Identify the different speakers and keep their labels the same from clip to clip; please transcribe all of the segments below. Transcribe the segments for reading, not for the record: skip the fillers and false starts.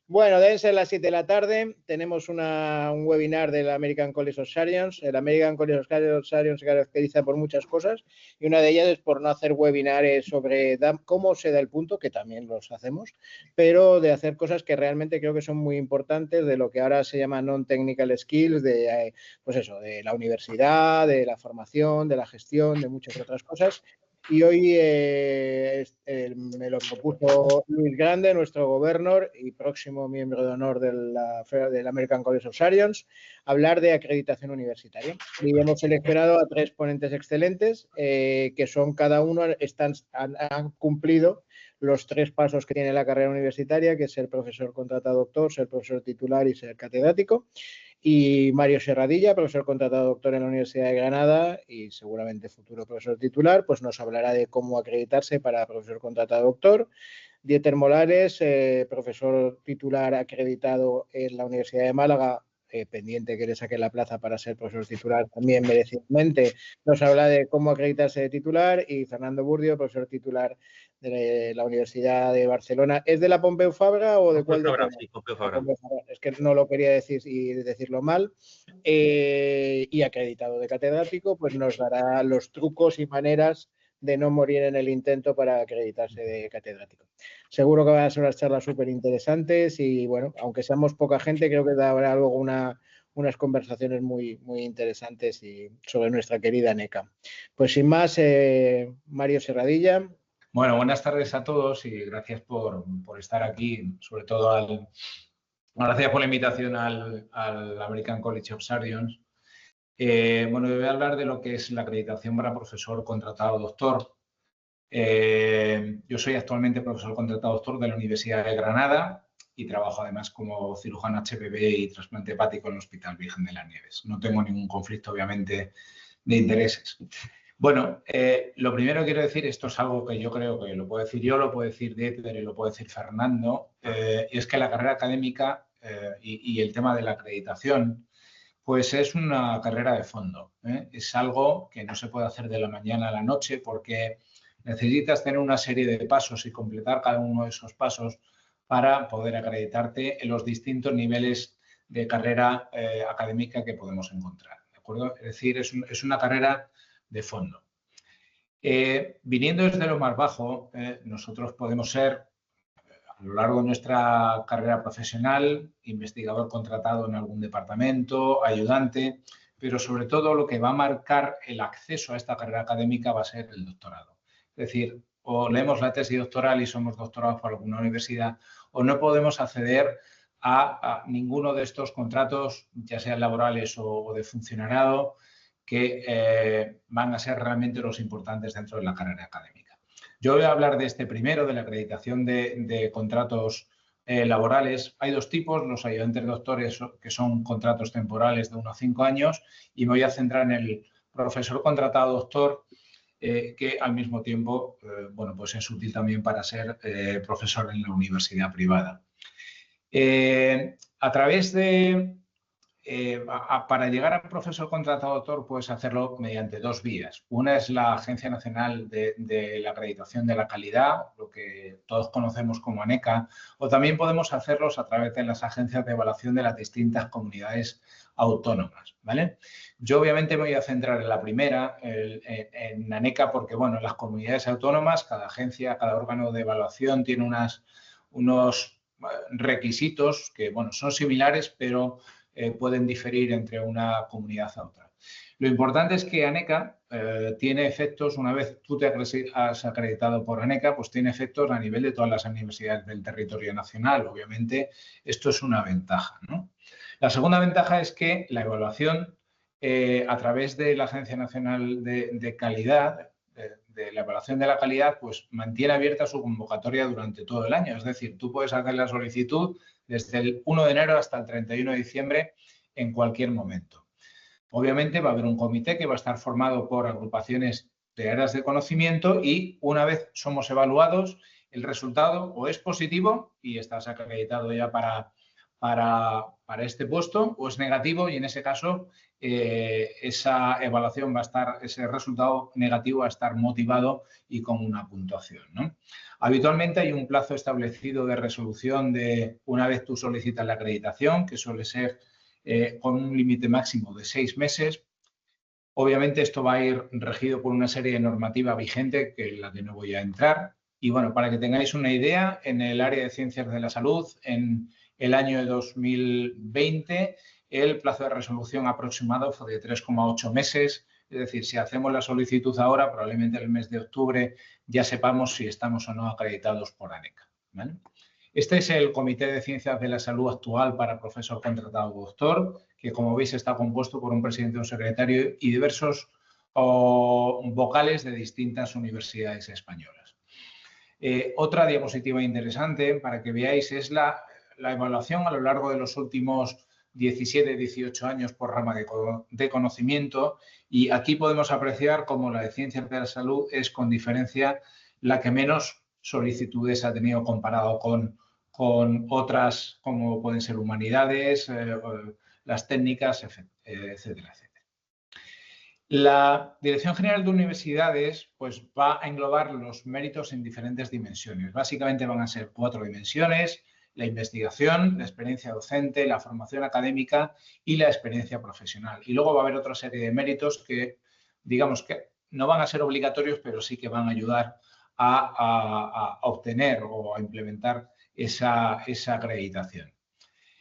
Speaker 1: Bueno, deben ser las 7 de la tarde. Tenemos un webinar del American College of Surgeons. El American College of Surgeons se caracteriza por muchas cosas y una de ellas es por no hacer webinares sobre cómo se da el punto, que también los hacemos, pero de hacer cosas que realmente creo que son muy importantes de lo que ahora se llama non-technical skills, de, pues eso, de la universidad, de la formación, de la gestión, de muchas otras cosas. Y hoy me lo propuso Luis Grande, nuestro gobernador y próximo miembro de honor del American College of Surgeons, hablar de acreditación universitaria. Y hemos seleccionado a 3 ponentes excelentes que son cada uno, han cumplido los 3 pasos que tiene la carrera universitaria, que es ser profesor contratado doctor, ser profesor titular y ser catedrático. Y Mario Serradilla, profesor contratado doctor en la Universidad de Granada y seguramente futuro profesor titular, pues nos hablará de cómo acreditarse para profesor contratado doctor. Dieter Molares, profesor titular acreditado en la Universidad de Málaga, pendiente que le saque la plaza para ser profesor titular también merecidamente, nos habla de cómo acreditarse de titular. Y Fernando Burdio, profesor titular de la Universidad de Barcelona. ¿Es de la Pompeu Fabra o de cuál?
Speaker 2: Sí, Pompeu Fabra.
Speaker 1: Es que no lo quería decir y decirlo mal. Y acreditado de catedrático, pues nos dará los trucos y maneras de no morir en el intento para acreditarse de catedrático. Seguro que van a ser unas charlas súper interesantes y, bueno, aunque seamos poca gente, creo que habrá luego unas conversaciones muy, muy interesantes sobre nuestra querida NECA. Pues sin más, Mario Serradilla.
Speaker 3: Bueno, buenas tardes a todos y gracias por estar aquí, sobre todo gracias por la invitación al American College of Surgeons. Bueno, yo voy a hablar de lo que es la acreditación para profesor contratado doctor. Yo soy actualmente profesor contratado doctor de la Universidad de Granada y trabajo además como cirujano HPV y trasplante hepático en el Hospital Virgen de las Nieves. No tengo ningún conflicto, obviamente, de intereses. Bueno, lo primero que quiero decir, esto es algo que yo creo que lo puedo decir yo, lo puede decir Dieter y lo puede decir Fernando, y es que la carrera académica y el tema de la acreditación, pues es una carrera de fondo. Es algo que no se puede hacer de la mañana a la noche porque necesitas tener una serie de pasos y completar cada uno de esos pasos para poder acreditarte en los distintos niveles de carrera académica que podemos encontrar, ¿de acuerdo? Es decir, es una carrera de fondo. Viniendo desde lo más bajo, nosotros podemos ser, a lo largo de nuestra carrera profesional, investigador contratado en algún departamento, ayudante, pero sobre todo lo que va a marcar el acceso a esta carrera académica va a ser el doctorado. Es decir, o leemos la tesis doctoral y somos doctorados por alguna universidad, o no podemos acceder a ninguno de estos contratos, ya sean laborales o de funcionariado, que van a ser realmente los importantes dentro de la carrera académica. Yo voy a hablar de este primero, de la acreditación de contratos laborales. Hay 2 tipos, los ayudantes doctores, que son contratos temporales de 1 a 5 años, y me voy a centrar en el profesor contratado doctor, que al mismo tiempo, bueno, pues es útil también para ser profesor en la universidad privada. A través de para llegar a profesor contratado doctor puedes hacerlo mediante 2 vías. Una es la Agencia Nacional de la Acreditación de la Calidad, lo que todos conocemos como ANECA, o también podemos hacerlos a través de las agencias de evaluación de las distintas comunidades autónomas, ¿vale? Yo obviamente me voy a centrar en la primera, en ANECA, porque bueno, en las comunidades autónomas, cada agencia, cada órgano de evaluación tiene unos requisitos que bueno, son similares, pero pueden diferir entre una comunidad a otra. Lo importante es que ANECA tiene efectos, una vez tú te has acreditado por ANECA, pues tiene efectos a nivel de todas las universidades del territorio nacional. Obviamente, esto es una ventaja, ¿no? La segunda ventaja es que la evaluación a través de la Agencia Nacional de Calidad, de la evaluación de la calidad, pues mantiene abierta su convocatoria durante todo el año. Es decir, tú puedes hacer la solicitud desde el 1 de enero hasta el 31 de diciembre en cualquier momento. Obviamente va a haber un comité que va a estar formado por agrupaciones de áreas de conocimiento y una vez somos evaluados, el resultado o es positivo y estás acreditado ya para para este puesto o es negativo y en ese caso esa evaluación va a estar, ese resultado negativo va a estar motivado y con una puntuación, ¿no? Habitualmente hay un plazo establecido de resolución de una vez tú solicitas la acreditación, que suele ser con un límite máximo de 6 meses. Obviamente esto va a ir regido por una serie de normativa vigente, que es la que no voy a entrar. Y bueno, para que tengáis una idea, en el área de ciencias de la salud, en el año de 2020, el plazo de resolución aproximado fue de 3,8 meses. Es decir, si hacemos la solicitud ahora, probablemente en el mes de octubre ya sepamos si estamos o no acreditados por ANECA, ¿vale? Este es el Comité de Ciencias de la Salud actual para profesor contratado doctor, que como veis está compuesto por un presidente, un secretario y diversos vocales de distintas universidades españolas. Otra diapositiva interesante para que veáis es la evaluación a lo largo de los últimos 17, 18 años por rama de conocimiento, y aquí podemos apreciar cómo la de Ciencias de la Salud es con diferencia la que menos solicitudes ha tenido comparado con otras como pueden ser humanidades, las técnicas, etcétera, etcétera. La Dirección General de Universidades pues, va a englobar los méritos en diferentes dimensiones. Básicamente van a ser 4 dimensiones: la investigación, la experiencia docente, la formación académica y la experiencia profesional. Y luego va a haber otra serie de méritos que, digamos que no van a ser obligatorios, pero sí que van a ayudar a obtener o a implementar esa acreditación.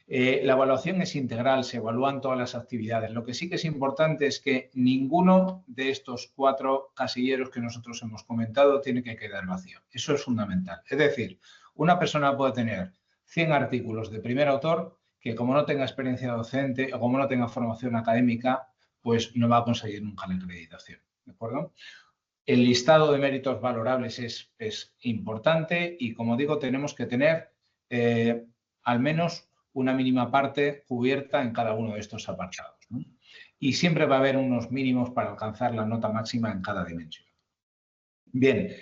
Speaker 3: La evaluación es integral, se evalúan todas las actividades. Lo que sí que es importante es que ninguno de estos 4 casilleros que nosotros hemos comentado tiene que quedar vacío. Eso es fundamental. Es decir, una persona puede tener 100 artículos de primer autor que, como no tenga experiencia docente o como no tenga formación académica, pues no va a conseguir nunca la acreditación, ¿de acuerdo? El listado de méritos valorables es importante y, como digo, tenemos que tener al menos una mínima parte cubierta en cada uno de estos apartados, ¿no? Y siempre va a haber unos mínimos para alcanzar la nota máxima en cada dimensión. Bien,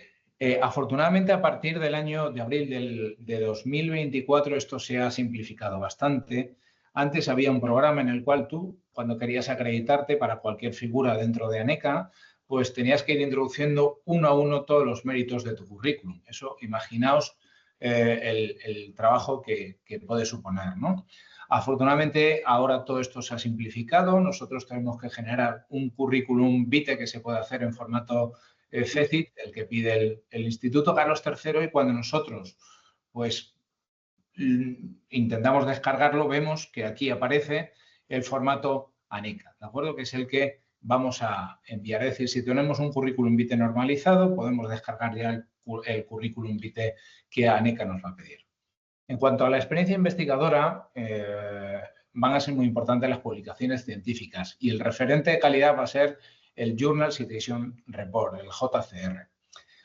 Speaker 3: afortunadamente a partir del año de abril de 2024 esto se ha simplificado bastante. Antes había un programa en el cual tú, cuando querías acreditarte para cualquier figura dentro de ANECA, pues tenías que ir introduciendo uno a uno todos los méritos de tu currículum. Eso, imaginaos el trabajo que puede suponer, ¿no? Afortunadamente, ahora todo esto se ha simplificado. Nosotros tenemos que generar un currículum vitae que se puede hacer en formato CECIT, el que pide el Instituto Carlos III, y cuando nosotros pues intentamos descargarlo, vemos que aquí aparece el formato ANECA, ¿de acuerdo? Que es el que vamos a enviar. Es decir, si tenemos un currículum vitae normalizado, podemos descargar ya el currículum vitae que ANECA nos va a pedir. En cuanto a la experiencia investigadora, van a ser muy importantes las publicaciones científicas y el referente de calidad va a ser el Journal Citation Report, el JCR.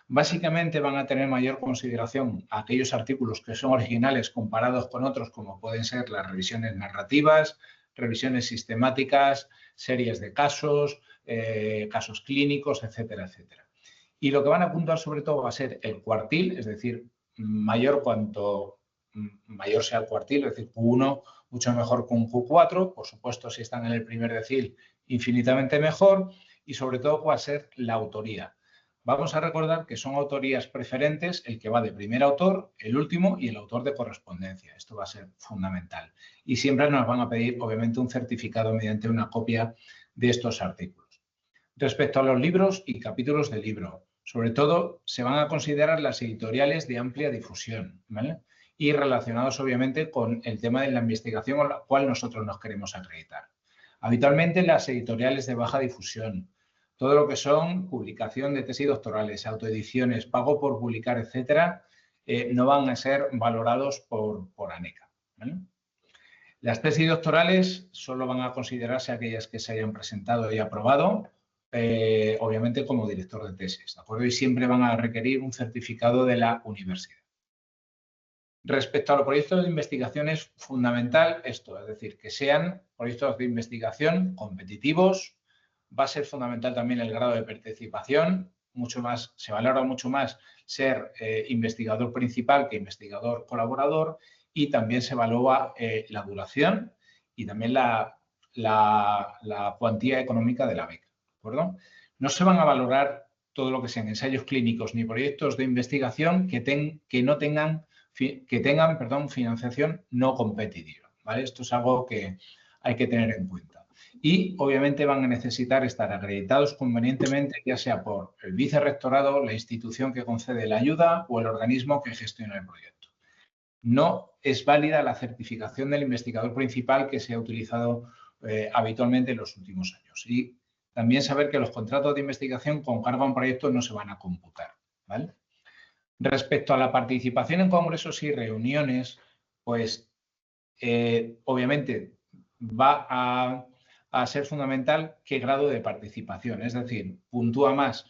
Speaker 3: Básicamente van a tener mayor consideración aquellos artículos que son originales comparados con otros, como pueden ser las revisiones narrativas, revisiones sistemáticas, series de casos, casos clínicos, etcétera, etcétera. Y lo que van a apuntar sobre todo va a ser el cuartil, es decir, mayor cuanto mayor sea el cuartil, es decir, Q1 mucho mejor que un Q4, por supuesto si están en el primer decil infinitamente mejor, y sobre todo va a ser la autoría. Vamos a recordar que son autorías preferentes el que va de primer autor, el último y el autor de correspondencia. Esto va a ser fundamental. Y siempre nos van a pedir, obviamente, un certificado mediante una copia de estos artículos. Respecto a los libros y capítulos de libro, sobre todo se van a considerar las editoriales de amplia difusión, ¿vale? Y relacionados, obviamente, con el tema de la investigación con la cual nosotros nos queremos acreditar. Habitualmente las editoriales de baja difusión, todo lo que son publicación de tesis doctorales, autoediciones, pago por publicar, etcétera, no van a ser valorados por ANECA, ¿vale? Las tesis doctorales solo van a considerarse aquellas que se hayan presentado y aprobado, obviamente como director de tesis, ¿de acuerdo? Y siempre van a requerir un certificado de la universidad. Respecto a los proyectos de investigación es fundamental esto, es decir, que sean proyectos de investigación competitivos. Va a ser fundamental también el grado de participación, se valora mucho más ser investigador principal que investigador colaborador, y también se evalúa la duración y también la cuantía económica de la beca, ¿de acuerdo? No se van a valorar todo lo que sean ensayos clínicos ni proyectos de investigación que tengan financiación no competitiva, ¿vale? Esto es algo que hay que tener en cuenta. Y, obviamente, van a necesitar estar acreditados convenientemente, ya sea por el vicerrectorado, la institución que concede la ayuda o el organismo que gestiona el proyecto. No es válida la certificación del investigador principal que se ha utilizado habitualmente en los últimos años. Y también saber que los contratos de investigación con cargo a un proyecto no se van a computar, ¿vale? Respecto a la participación en congresos y reuniones, pues obviamente va a ser fundamental qué grado de participación. Es decir, puntúa más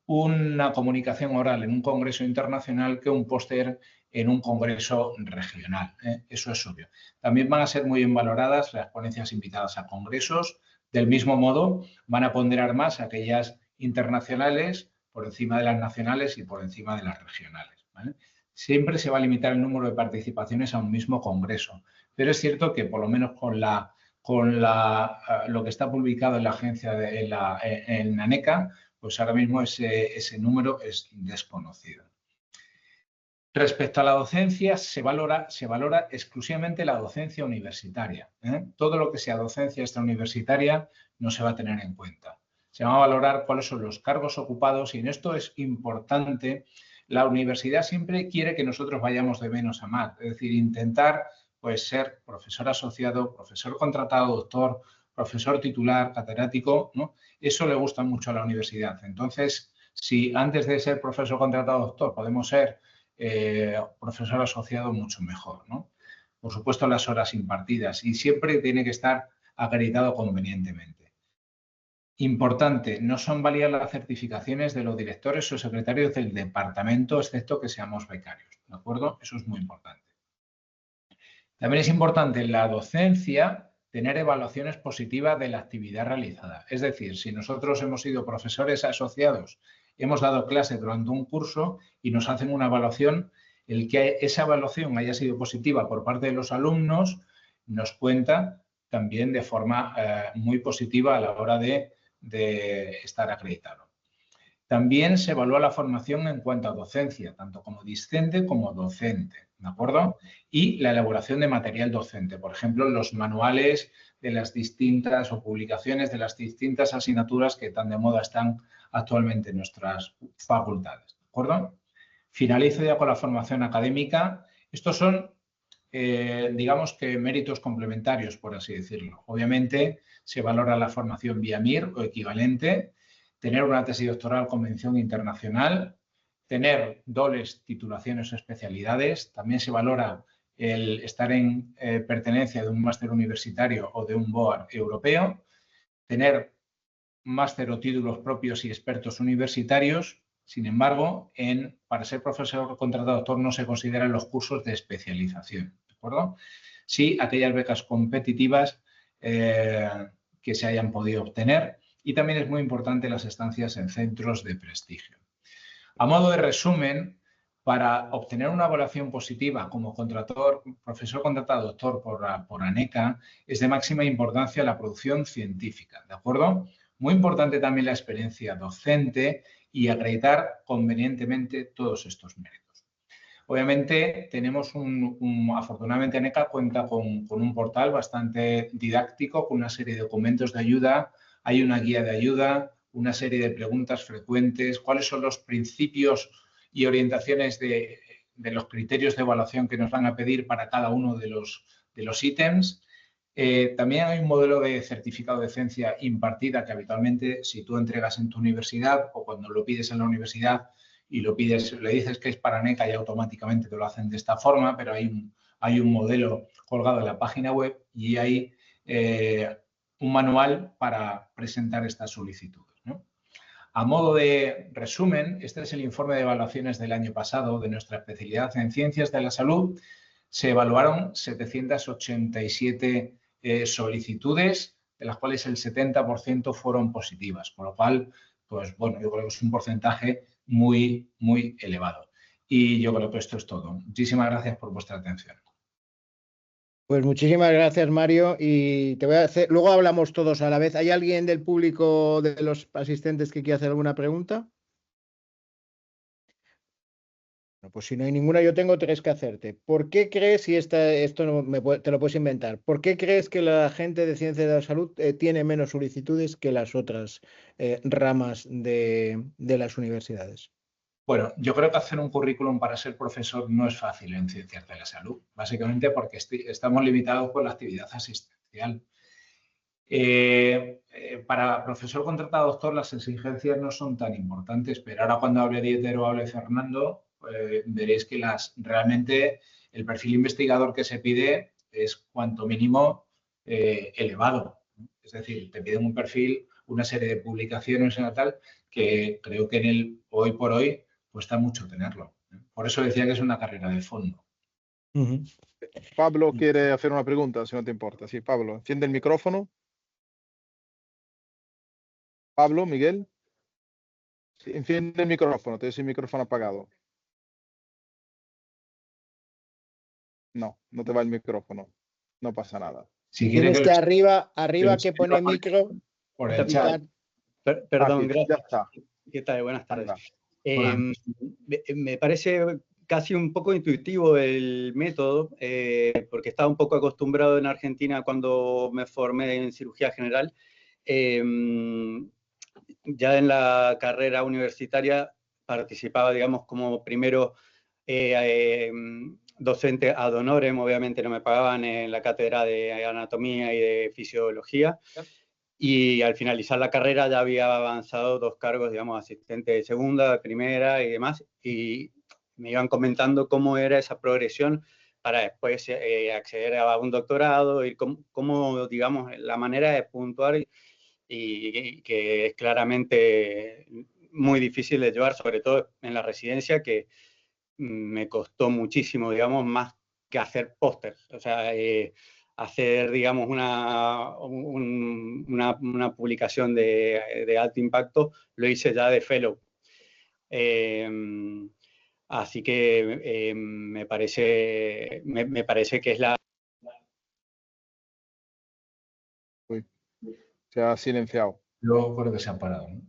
Speaker 3: una comunicación oral en un congreso internacional que un póster en un congreso regional. Eso es obvio. También van a ser muy bien valoradas las ponencias invitadas a congresos. Del mismo modo, van a ponderar más aquellas internacionales por encima de las nacionales y por encima de las regionales, ¿vale? Siempre se va a limitar el número de participaciones a un mismo congreso, pero es cierto que por lo menos con lo que está publicado en la agencia, en ANECA, pues ahora mismo ese número es desconocido. Respecto a la docencia, se valora exclusivamente la docencia universitaria. Todo lo que sea docencia extrauniversitaria no se va a tener en cuenta. Se van a valorar cuáles son los cargos ocupados y en esto es importante. La universidad siempre quiere que nosotros vayamos de menos a más, es decir, intentar pues, ser profesor asociado, profesor contratado, doctor, profesor titular, catedrático, ¿no? Eso le gusta mucho a la universidad. Entonces, si antes de ser profesor contratado, doctor, podemos ser profesor asociado, mucho mejor, ¿no? Por supuesto, las horas impartidas y siempre tiene que estar acreditado convenientemente. Importante, no son válidas las certificaciones de los directores o secretarios del departamento, excepto que seamos becarios, ¿de acuerdo? Eso es muy importante. También es importante en la docencia tener evaluaciones positivas de la actividad realizada. Es decir, si nosotros hemos sido profesores asociados, hemos dado clase durante un curso y nos hacen una evaluación, el que esa evaluación haya sido positiva por parte de los alumnos nos cuenta también de forma muy positiva a la hora de estar acreditado. También se evalúa la formación en cuanto a docencia, tanto como discente como docente, ¿de acuerdo? Y la elaboración de material docente, por ejemplo, los manuales de las distintas o publicaciones de las distintas asignaturas que tan de moda están actualmente en nuestras facultades, ¿de acuerdo? Finalizo ya con la formación académica. Estos son, digamos que méritos complementarios, por así decirlo. Obviamente, se valora la formación vía MIR o equivalente, tener una tesis doctoral con mención internacional, tener dobles titulaciones o especialidades. También se valora el estar en pertenencia de un máster universitario o de un BOAR europeo, tener máster o títulos propios y expertos universitarios. Sin embargo, para ser profesor contratado doctor no se consideran los cursos de especialización, ¿de acuerdo? Sí, aquellas becas competitivas que se hayan podido obtener. Y también es muy importante las estancias en centros de prestigio. A modo de resumen, para obtener una evaluación positiva como profesor contratado doctor por ANECA, es de máxima importancia la producción científica, ¿de acuerdo? Muy importante también la experiencia docente y acreditar convenientemente todos estos méritos. Obviamente, afortunadamente ANECA cuenta con un portal bastante didáctico, con una serie de documentos de ayuda. Hay una guía de ayuda, una serie de preguntas frecuentes, cuáles son los principios y orientaciones de los criterios de evaluación que nos van a pedir para cada uno de los ítems. También hay un modelo de certificado de docencia impartida que habitualmente, si tú entregas en tu universidad o cuando lo pides en la universidad y le dices que es para ANECA y automáticamente te lo hacen de esta forma, pero hay un modelo colgado en la página web y hay un manual para presentar estas solicitudes, ¿no? A modo de resumen, este es el informe de evaluaciones del año pasado de nuestra especialidad en Ciencias de la Salud. Se evaluaron 787 solicitudes, de las cuales el 70% fueron positivas, con lo cual, pues bueno, yo creo que es un porcentaje muy, muy elevado. Y yo creo que esto es todo. Muchísimas gracias por vuestra atención.
Speaker 1: Pues muchísimas gracias, Mario. Y te voy a hacer, luego hablamos todos a la vez. ¿Hay alguien del público, de los asistentes, que quiera hacer alguna pregunta? Bueno, pues si no hay ninguna, yo tengo tres que hacerte. ¿Por qué crees, y esto no te lo puedes inventar, por qué crees que la gente de ciencia de la salud tiene menos solicitudes que las otras ramas de las universidades?
Speaker 3: Bueno, yo creo que hacer un currículum para ser profesor no es fácil en ciencias de la salud, básicamente porque estamos limitados por la actividad asistencial. Para profesor contratado doctor las exigencias no son tan importantes, pero ahora cuando hable Dieter o hable Fernando, veréis que realmente el perfil investigador que se pide es cuanto mínimo elevado. Es decir, te piden un perfil, una serie de publicaciones y tal, que creo que hoy por hoy cuesta mucho tenerlo. Por eso decía que es una carrera de fondo.
Speaker 2: Pablo quiere hacer una pregunta, si no te importa. Sí, Pablo, enciende el micrófono. Pablo, Miguel. Sí, enciende el micrófono, tienes el micrófono apagado. No, no te va el micrófono. No pasa nada.
Speaker 3: Si
Speaker 1: Tienes que arriba
Speaker 3: Tienes
Speaker 1: que pone micro.
Speaker 3: por el chat.
Speaker 4: Perdón,
Speaker 2: Aquí, ya está.
Speaker 4: ¿Qué tal? Buenas tardes.
Speaker 3: Hola.
Speaker 4: Me parece casi un poco intuitivo el método, porque estaba un poco acostumbrado en Argentina cuando me formé en cirugía general. Ya en la carrera universitaria participaba, digamos, como primero docente ad honorem, obviamente no me pagaban, en la cátedra de anatomía y de fisiología. Y al finalizar la carrera ya había avanzado 2 cargos, digamos, asistente de segunda, de primera y demás, y me iban comentando cómo era esa progresión para después acceder a un doctorado y cómo, digamos, la manera de puntuar y que es claramente muy difícil de llevar, sobre todo en la residencia, que me costó muchísimo, digamos, más que hacer pósters. O sea, hacer, digamos, una publicación de alto impacto, lo hice ya de fellow. Así que me parece que es la...
Speaker 2: Uy, se ha silenciado.
Speaker 3: Yo creo que se ha parado, ¿no?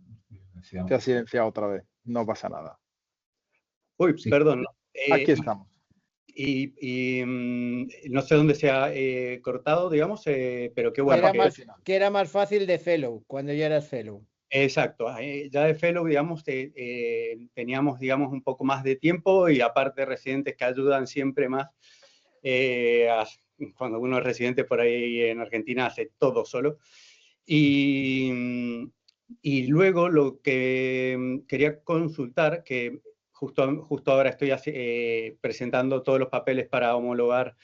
Speaker 2: Se ha silenciado otra vez. No pasa nada.
Speaker 4: Uy,
Speaker 3: Sí.
Speaker 4: perdón.
Speaker 2: Aquí estamos.
Speaker 4: No sé dónde se ha cortado, digamos, pero qué bueno.
Speaker 1: Que era más fácil de fellow, cuando ya eras fellow.
Speaker 4: Exacto. Ya de fellow, digamos, teníamos, digamos, un poco más de tiempo y aparte residentes que ayudan siempre más. Cuando uno es residente por ahí en Argentina hace todo solo. Y luego lo que quería consultar, que justo ahora estoy presentando todos los papeles para homologar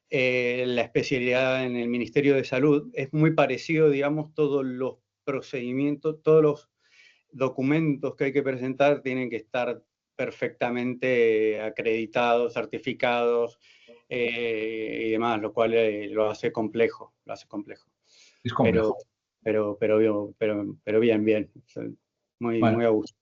Speaker 4: la especialidad en el Ministerio de Salud. Es muy parecido, digamos, todos los procedimientos, todos los documentos que hay que presentar tienen que estar perfectamente acreditados, certificados y demás, lo cual lo hace complejo.
Speaker 3: Es complejo.
Speaker 4: Pero bien. Muy a gusto.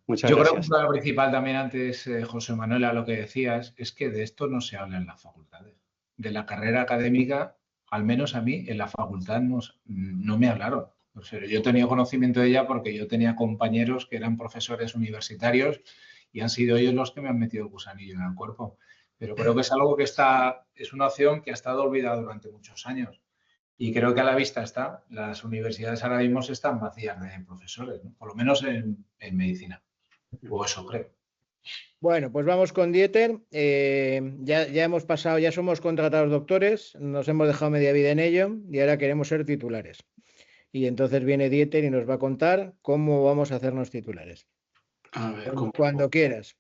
Speaker 4: Muchas
Speaker 3: gracias.
Speaker 4: Creo
Speaker 3: que la principal también antes, José Manuel, a lo que decías, es que de esto no se habla en las facultades. De la carrera académica, al menos a mí, en la facultad no me hablaron. O sea, yo tenía conocimiento de ella porque yo tenía compañeros que eran profesores universitarios y han sido ellos los que me han metido el gusanillo en el cuerpo. Pero creo que es algo que es una opción que ha estado olvidada durante muchos años. Y creo que a la vista está. Las universidades ahora mismo están vacías de profesores, ¿no? Por lo menos en medicina. O eso creo.
Speaker 1: Bueno, pues vamos con Dieter. Ya hemos pasado, ya somos contratados doctores, nos hemos dejado media vida en ello y ahora queremos ser titulares. Y entonces viene Dieter y nos va a contar cómo vamos a hacernos titulares.
Speaker 5: A ver,
Speaker 1: cuando quieras.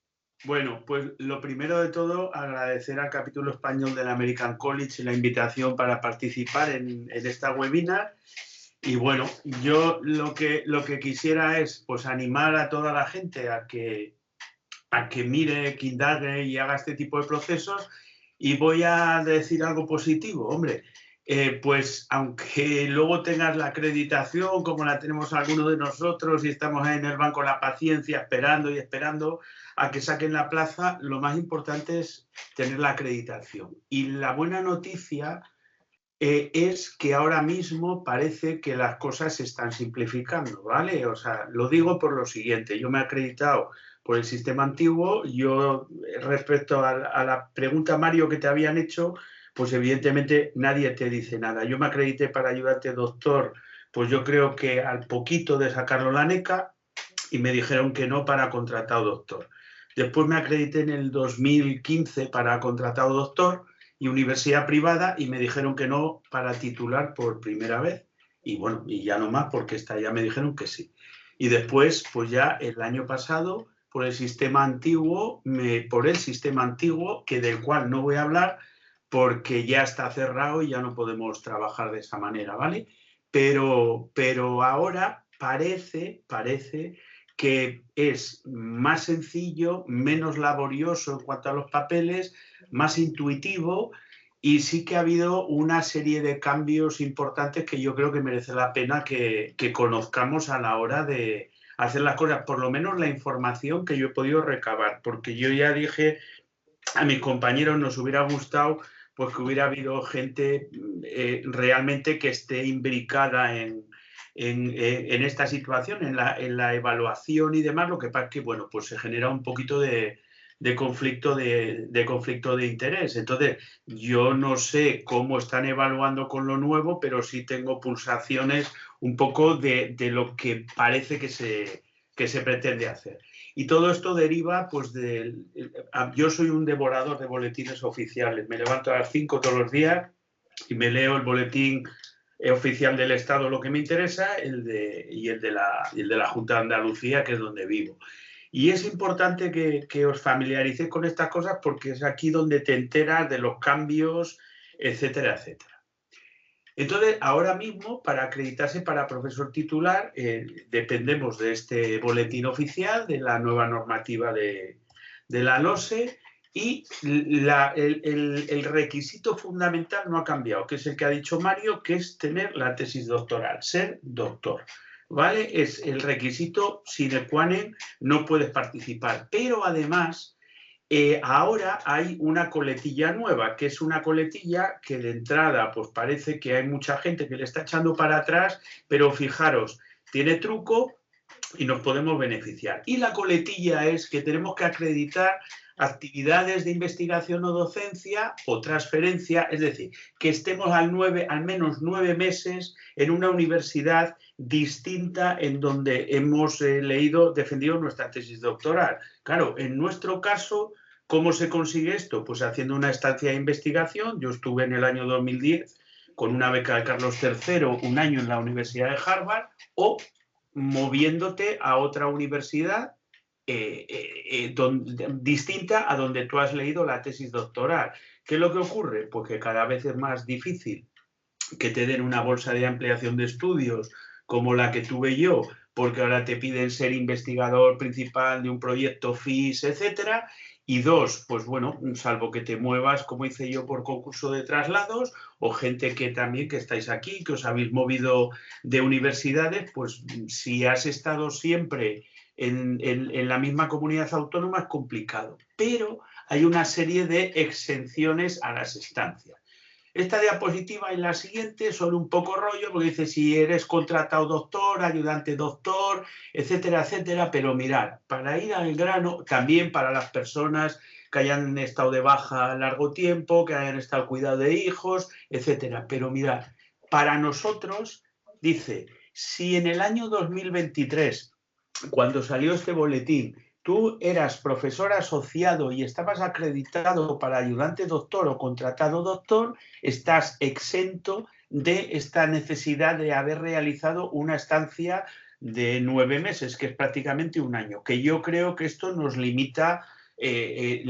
Speaker 5: Bueno, pues lo primero de todo, agradecer al capítulo español del American College la invitación para participar en esta webinar. Y bueno, yo lo que quisiera es pues animar a toda la gente a que mire, que indague y haga este tipo de procesos. Y voy a decir algo positivo, hombre. Pues aunque luego tengas la acreditación, como la tenemos algunos de nosotros, y estamos en el banco de la paciencia esperando y esperando, a que saquen la plaza, lo más importante es tener la acreditación. Y la buena noticia es que ahora mismo parece que las cosas se están simplificando, ¿vale? O sea, lo digo por lo siguiente, yo me he acreditado por el sistema antiguo. Yo, respecto a la pregunta, Mario, que te habían hecho, pues evidentemente nadie te dice nada. Yo me acredité para ayudante doctor, pues yo creo que al poquito de sacarlo la NECA, y me dijeron que no para contratado doctor. Después me acredité en el 2015 para contratado doctor y universidad privada, y me dijeron que no para titular por primera vez. Y bueno, y ya no más, porque ya me dijeron que sí. Y después, pues ya el año pasado, por el sistema antiguo, que del cual no voy a hablar porque ya está cerrado y ya no podemos trabajar de esa manera, ¿vale? Pero ahora parece que es más sencillo, menos laborioso en cuanto a los papeles, más intuitivo, y sí que ha habido una serie de cambios importantes que yo creo que merece la pena que conozcamos a la hora de hacer las cosas, por lo menos la información que yo he podido recabar, porque yo ya dije a mis compañeros, nos hubiera gustado pues que hubiera habido gente realmente que esté imbricada en esta situación, en la evaluación y demás. Lo que pasa es que, bueno, pues se genera un poquito de conflicto de interés. Entonces, yo no sé cómo están evaluando con lo nuevo, pero sí tengo pulsaciones un poco de lo que parece que se pretende hacer. Y todo esto deriva, pues, yo soy un devorador de boletines oficiales. Me levanto a las 5 todos los días y me leo el boletín oficial del Estado, lo que me interesa, y el de la Junta de Andalucía, que es donde vivo. Y es importante que os familiaricéis con estas cosas, porque es aquí donde te enteras de los cambios, etcétera, etcétera. Entonces, ahora mismo, para acreditarse para profesor titular, dependemos de este boletín oficial, de la nueva normativa de la LOSE, y el requisito fundamental no ha cambiado, que es el que ha dicho Mario, que es tener la tesis doctoral, ser doctor, ¿vale? Es el requisito sine qua non, no puedes participar. Pero además, ahora hay una coletilla nueva, que es una coletilla que de entrada pues parece que hay mucha gente que le está echando para atrás, pero fijaros, tiene truco y nos podemos beneficiar. Y la coletilla es que tenemos que acreditar actividades de investigación o docencia o transferencia, es decir, que estemos al menos 9 meses en una universidad distinta en donde hemos defendido nuestra tesis doctoral. Claro, en nuestro caso, ¿cómo se consigue esto? Pues haciendo una estancia de investigación. Yo estuve en el año 2010 con una beca de Carlos III, un año en la Universidad de Harvard, o moviéndote a otra universidad distinta a donde tú has leído la tesis doctoral. ¿Qué es lo que ocurre? Pues que cada vez es más difícil que te den una bolsa de ampliación de estudios como la que tuve yo, porque ahora te piden ser investigador principal de un proyecto FIS, etcétera. Y dos, pues bueno, salvo que te muevas, como hice yo, por concurso de traslados, o gente que también que estáis aquí, que os habéis movido de universidades, pues si has estado siempre en la misma comunidad autónoma es complicado. Pero hay una serie de exenciones a las estancias. Esta diapositiva y la siguiente son un poco rollo, porque dice si eres contratado doctor, ayudante doctor, etcétera, etcétera. Pero mirad, para ir al grano, también para las personas que hayan estado de baja largo tiempo, que hayan estado al cuidado de hijos, etcétera. Pero mirad, para nosotros, dice, si en el año 2023, cuando salió este boletín, tú eras profesor asociado y estabas acreditado para ayudante doctor o contratado doctor, estás exento de esta necesidad de haber realizado una estancia de 9 meses, que es prácticamente un año, que yo creo que esto nos limita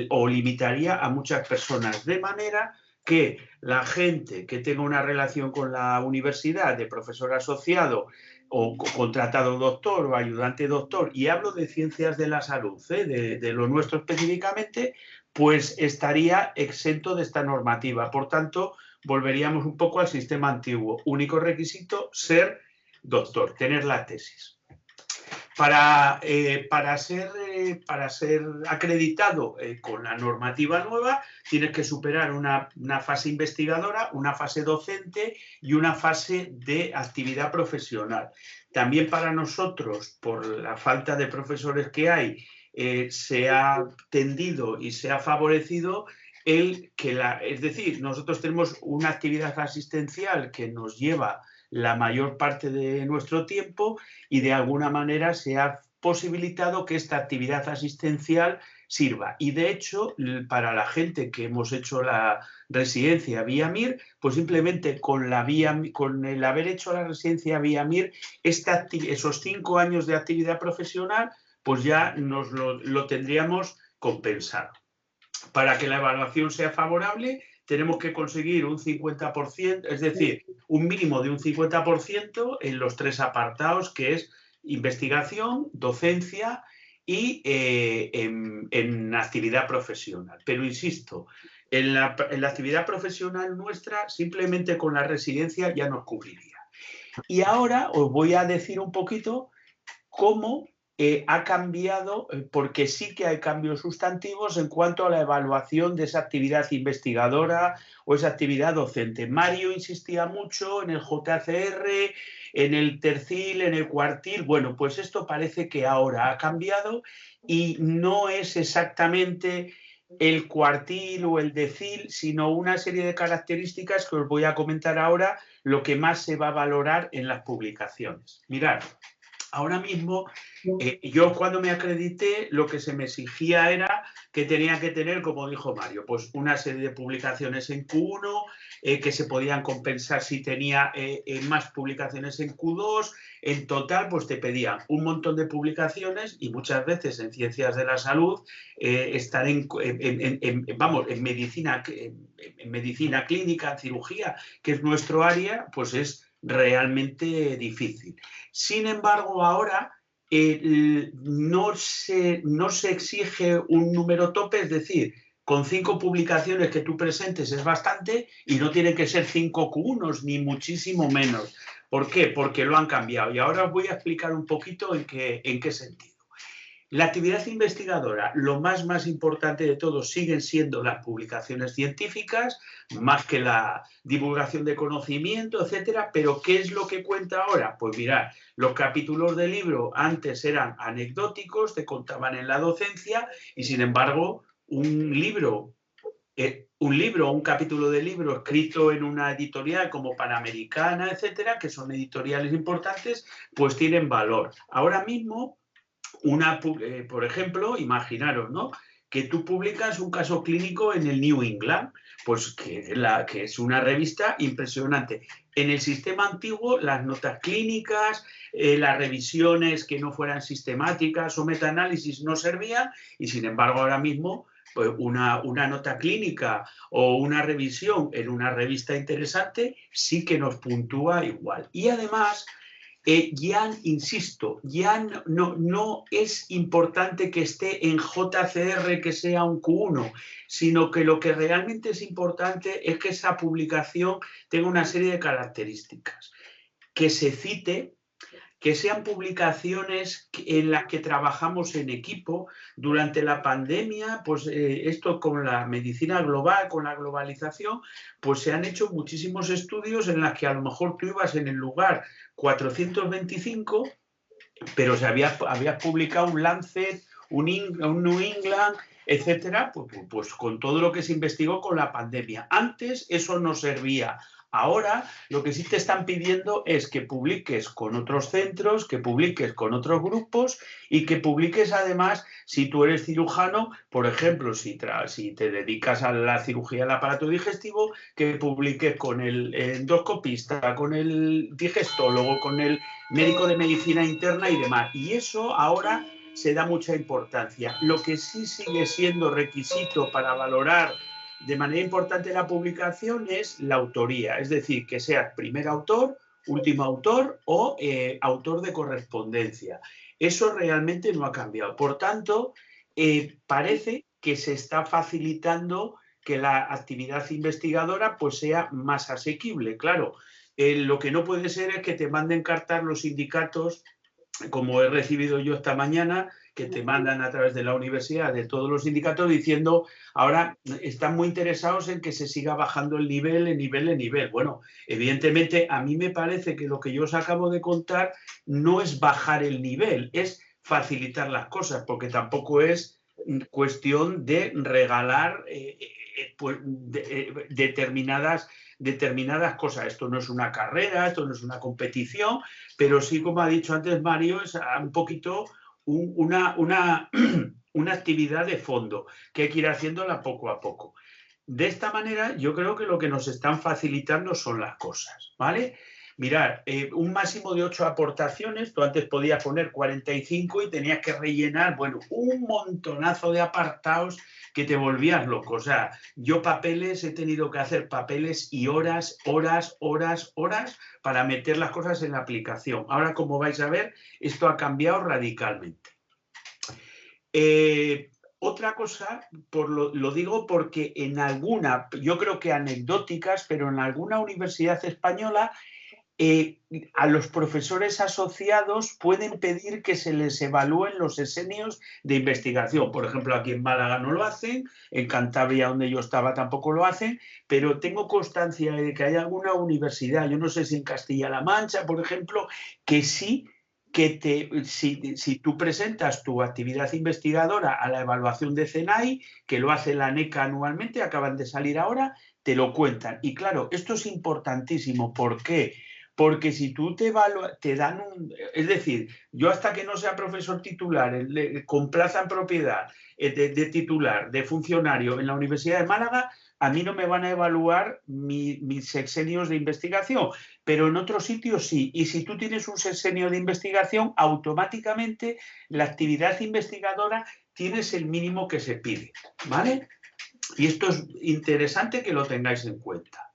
Speaker 5: o limitaría a muchas personas, de manera que la gente que tenga una relación con la universidad de profesor asociado o contratado doctor o ayudante doctor, y hablo de ciencias de la salud, de lo nuestro específicamente, pues estaría exento de esta normativa. Por tanto, volveríamos un poco al sistema antiguo. Único requisito, ser doctor, tener la tesis. Para ser acreditado con la normativa nueva, tienes que superar una fase investigadora, una fase docente y una fase de actividad profesional. También para nosotros, por la falta de profesores que hay, se ha tendido y se ha favorecido es decir, nosotros tenemos una actividad asistencial que nos lleva la mayor parte de nuestro tiempo y de alguna manera se ha posibilitado que esta actividad asistencial sirva. Y de hecho, para la gente que hemos hecho la residencia vía MIR, pues simplemente con el haber hecho la residencia vía MIR, esos 5 años de actividad profesional, pues ya nos lo tendríamos compensado. Para que la evaluación sea favorable, tenemos que conseguir un 50%, es decir, un mínimo de un 50% en los 3 apartados, que es investigación, docencia y en actividad profesional. Pero insisto, en la actividad profesional nuestra, simplemente con la residencia ya nos cubriría. Y ahora os voy a decir un poquito cómo ha cambiado, porque sí que hay cambios sustantivos en cuanto a la evaluación de esa actividad investigadora o esa actividad docente. Mario insistía mucho en el JCR, en el tercil, en el cuartil. Bueno, pues esto parece que ahora ha cambiado y no es exactamente el cuartil o el decil, sino una serie de características que os voy a comentar ahora, lo que más se va a valorar en las publicaciones. Mirad. Ahora mismo, yo cuando me acredité, lo que se me exigía era que tenía que tener, como dijo Mario, pues una serie de publicaciones en Q1, que se podían compensar si tenía más publicaciones en Q2. En total, pues te pedían un montón de publicaciones y muchas veces en ciencias de la salud, estar en medicina clínica, en cirugía, que es nuestro área, pues es realmente difícil. Sin embargo, ahora no se exige un número tope, es decir, con 5 publicaciones que tú presentes es bastante y no tienen que ser 5 Q1s, ni muchísimo menos. ¿Por qué? Porque lo han cambiado. Y ahora os voy a explicar un poquito en qué sentido. La actividad investigadora, lo más importante de todo siguen siendo las publicaciones científicas, más que la divulgación de conocimiento, etcétera. Pero ¿qué es lo que cuenta ahora? Pues mirad, los capítulos de libro antes eran anecdóticos, te contaban en la docencia y sin embargo un capítulo de libro escrito en una editorial como Panamericana, etcétera, que son editoriales importantes, pues tienen valor. Ahora mismo, por ejemplo, imaginaros, ¿no?, que tú publicas un caso clínico en el New England, pues que es una revista impresionante. En el sistema antiguo, las notas clínicas, las revisiones que no fueran sistemáticas o metaanálisis no servían y, sin embargo, ahora mismo pues una nota clínica o una revisión en una revista interesante sí que nos puntúa igual. Y además, insisto, ya no es importante que esté en JCR, que sea un Q1, sino que lo que realmente es importante es que esa publicación tenga una serie de características. Que se cite, que sean publicaciones en las que trabajamos en equipo. Durante la pandemia, pues esto con la medicina global, con la globalización, pues se han hecho muchísimos estudios en los que a lo mejor tú ibas en el lugar 425, pero se había publicado un Lancet, un New England, etcétera, pues con todo lo que se investigó con la pandemia. Antes eso no servía. Ahora lo que sí te están pidiendo es que publiques con otros centros, que publiques con otros grupos y que publiques además, si tú eres cirujano, por ejemplo, si te dedicas a la cirugía del aparato digestivo, que publiques con el endoscopista, con el digestólogo, con el médico de medicina interna y demás. Y eso ahora se da mucha importancia. Lo que sí sigue siendo requisito para valorar de manera importante la publicación es la autoría, es decir, que seas primer autor, último autor o autor de correspondencia. Eso realmente no ha cambiado. Por tanto, parece que se está facilitando que la actividad investigadora pues sea más asequible. Claro, lo que no puede ser es que te manden cartas los sindicatos como he recibido yo esta mañana, que te mandan a través de la universidad de todos los sindicatos diciendo ahora están muy interesados en que se siga bajando el nivel. Bueno, evidentemente a mí me parece que lo que yo os acabo de contar no es bajar el nivel, es facilitar las cosas, porque tampoco es cuestión de regalar determinadas cosas. Esto no es una carrera, esto no es una competición, pero sí, como ha dicho antes Mario, es un poquito una actividad de fondo que hay que ir haciéndola poco a poco. De esta manera, yo creo que lo que nos están facilitando son las cosas, ¿vale? Mirad, un máximo de 8 aportaciones, tú antes podías poner 45 y tenías que rellenar, bueno, un montonazo de apartados que te volvías loco. O sea, yo papeles, he tenido que hacer papeles y horas para meter las cosas en la aplicación. Ahora, como vais a ver, esto ha cambiado radicalmente. Otra cosa, lo digo porque en alguna, yo creo que anecdóticas, pero en alguna universidad española, a los profesores asociados pueden pedir que se les evalúen los sesenios de investigación. Por ejemplo, aquí en Málaga no lo hacen, en Cantabria, donde yo estaba, tampoco lo hacen, pero tengo constancia de que hay alguna universidad, yo no sé si en Castilla-La Mancha, por ejemplo, que sí, si tú presentas tu actividad investigadora a la evaluación de CENAI, que lo hace la NECA anualmente, acaban de salir ahora, te lo cuentan. Y claro, esto es importantísimo. ¿Por qué? Porque si tú te dan un... Es decir, yo hasta que no sea profesor titular, con plaza en propiedad, de titular, de funcionario en la Universidad de Málaga, a mí no me van a evaluar mis sexenios de investigación, pero en otros sitios sí. Y si tú tienes un sexenio de investigación, automáticamente la actividad investigadora tienes el mínimo que se pide, ¿vale? Y esto es interesante que lo tengáis en cuenta.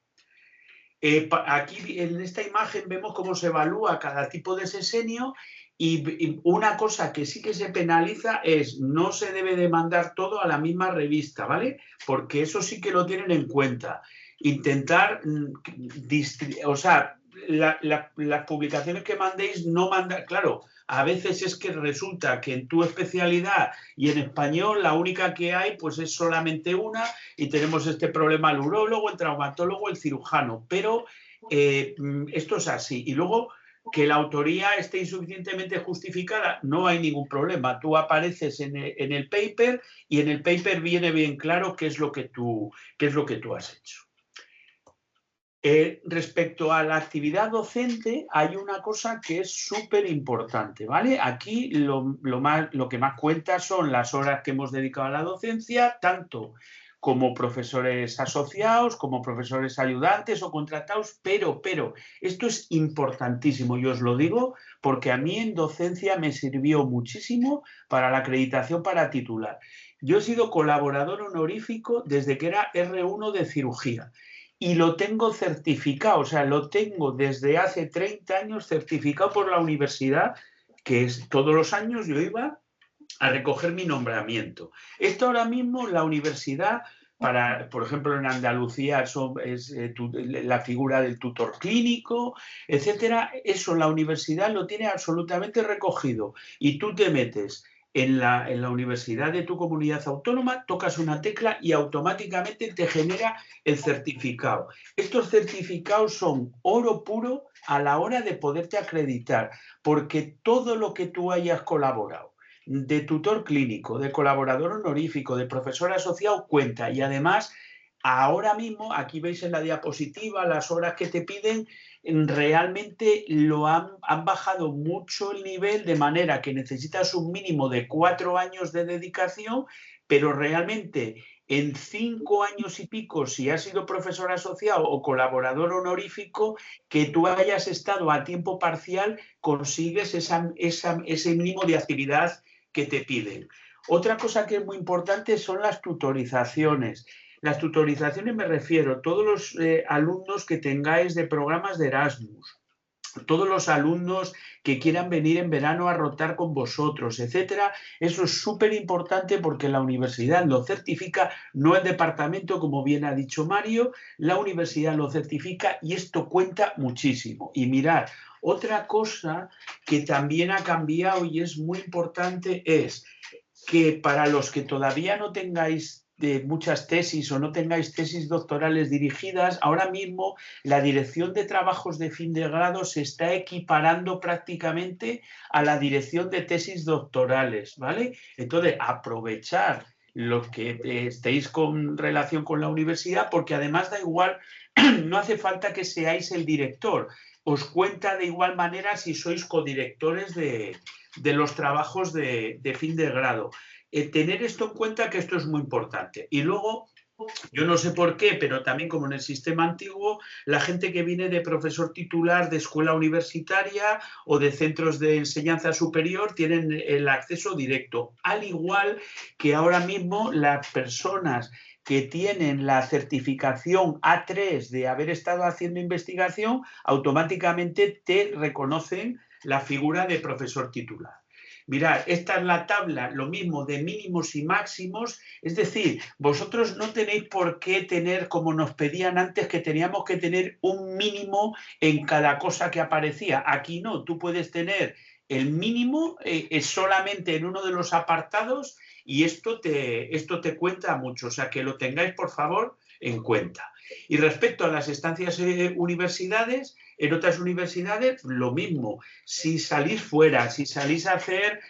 Speaker 5: Aquí en esta imagen vemos cómo se evalúa cada tipo de sexenio y una cosa que sí que se penaliza es no se debe de mandar todo a la misma revista, ¿vale? Porque eso sí que lo tienen en cuenta. Intentar, o sea, las publicaciones que mandéis no mandar, claro, a veces es que resulta que en tu especialidad y en español la única que hay pues es solamente una y tenemos este problema el urólogo, el traumatólogo, el cirujano, pero esto es así. Y luego que la autoría esté insuficientemente justificada, no hay ningún problema. Tú apareces en el paper y en el paper viene bien claro qué es lo que tú has hecho. Respecto a la actividad docente, hay una cosa que es súper importante, ¿vale? Aquí lo que más cuenta son las horas que hemos dedicado a la docencia, tanto como profesores asociados, como profesores ayudantes o contratados, pero esto es importantísimo, yo os lo digo, porque a mí en docencia me sirvió muchísimo para la acreditación para titular. Yo he sido colaborador honorífico desde que era R1 de cirugía. Y lo tengo certificado, o sea, lo tengo desde hace 30 años certificado por la universidad, que es todos los años yo iba a recoger mi nombramiento. Esto ahora mismo la universidad, por ejemplo, en Andalucía es la figura del tutor clínico, etcétera. Eso la universidad lo tiene absolutamente recogido y tú te metes en la universidad de tu comunidad autónoma, tocas una tecla y automáticamente te genera el certificado. Estos certificados son oro puro a la hora de poderte acreditar, porque todo lo que tú hayas colaborado, de tutor clínico, de colaborador honorífico, de profesor asociado, cuenta. Y además, ahora mismo, aquí veis en la diapositiva las horas que te piden, realmente han bajado mucho el nivel, de manera que necesitas un mínimo de 4 años de dedicación, pero realmente en 5 años y pico, si has sido profesor asociado o colaborador honorífico, que tú hayas estado a tiempo parcial, consigues ese mínimo de actividad que te piden. Otra cosa que es muy importante son las tutorizaciones. Las tutorizaciones me refiero a todos los alumnos que tengáis de programas de Erasmus, todos los alumnos que quieran venir en verano a rotar con vosotros, etcétera. Eso es súper importante porque la universidad lo certifica, no el departamento, como bien ha dicho Mario, la universidad lo certifica y esto cuenta muchísimo. Y mirad, otra cosa que también ha cambiado y es muy importante es que para los que todavía no tengáis de muchas tesis o no tengáis tesis doctorales dirigidas, ahora mismo la dirección de trabajos de fin de grado se está equiparando prácticamente a la dirección de tesis doctorales, ¿vale? Entonces, aprovechar los que estéis con relación con la universidad, porque además da igual, no hace falta que seáis el director, os cuenta de igual manera si sois codirectores de los trabajos de fin de grado. Tener esto en cuenta, que esto es muy importante. Y luego, yo no sé por qué, pero también como en el sistema antiguo, la gente que viene de profesor titular de escuela universitaria o de centros de enseñanza superior tienen el acceso directo, al igual que ahora mismo las personas que tienen la certificación A3 de haber estado haciendo investigación, automáticamente te reconocen la figura de profesor titular. Mirad, esta es la tabla, lo mismo, de mínimos y máximos, es decir, vosotros no tenéis por qué tener, como nos pedían antes, que teníamos que tener un mínimo en cada cosa que aparecía. Aquí no, tú puedes tener el mínimo solamente en uno de los apartados y esto te cuenta mucho, o sea, que lo tengáis, por favor, en cuenta. Y respecto a las estancias universidades, en otras universidades lo mismo. Si salís fuera, si salís a hacer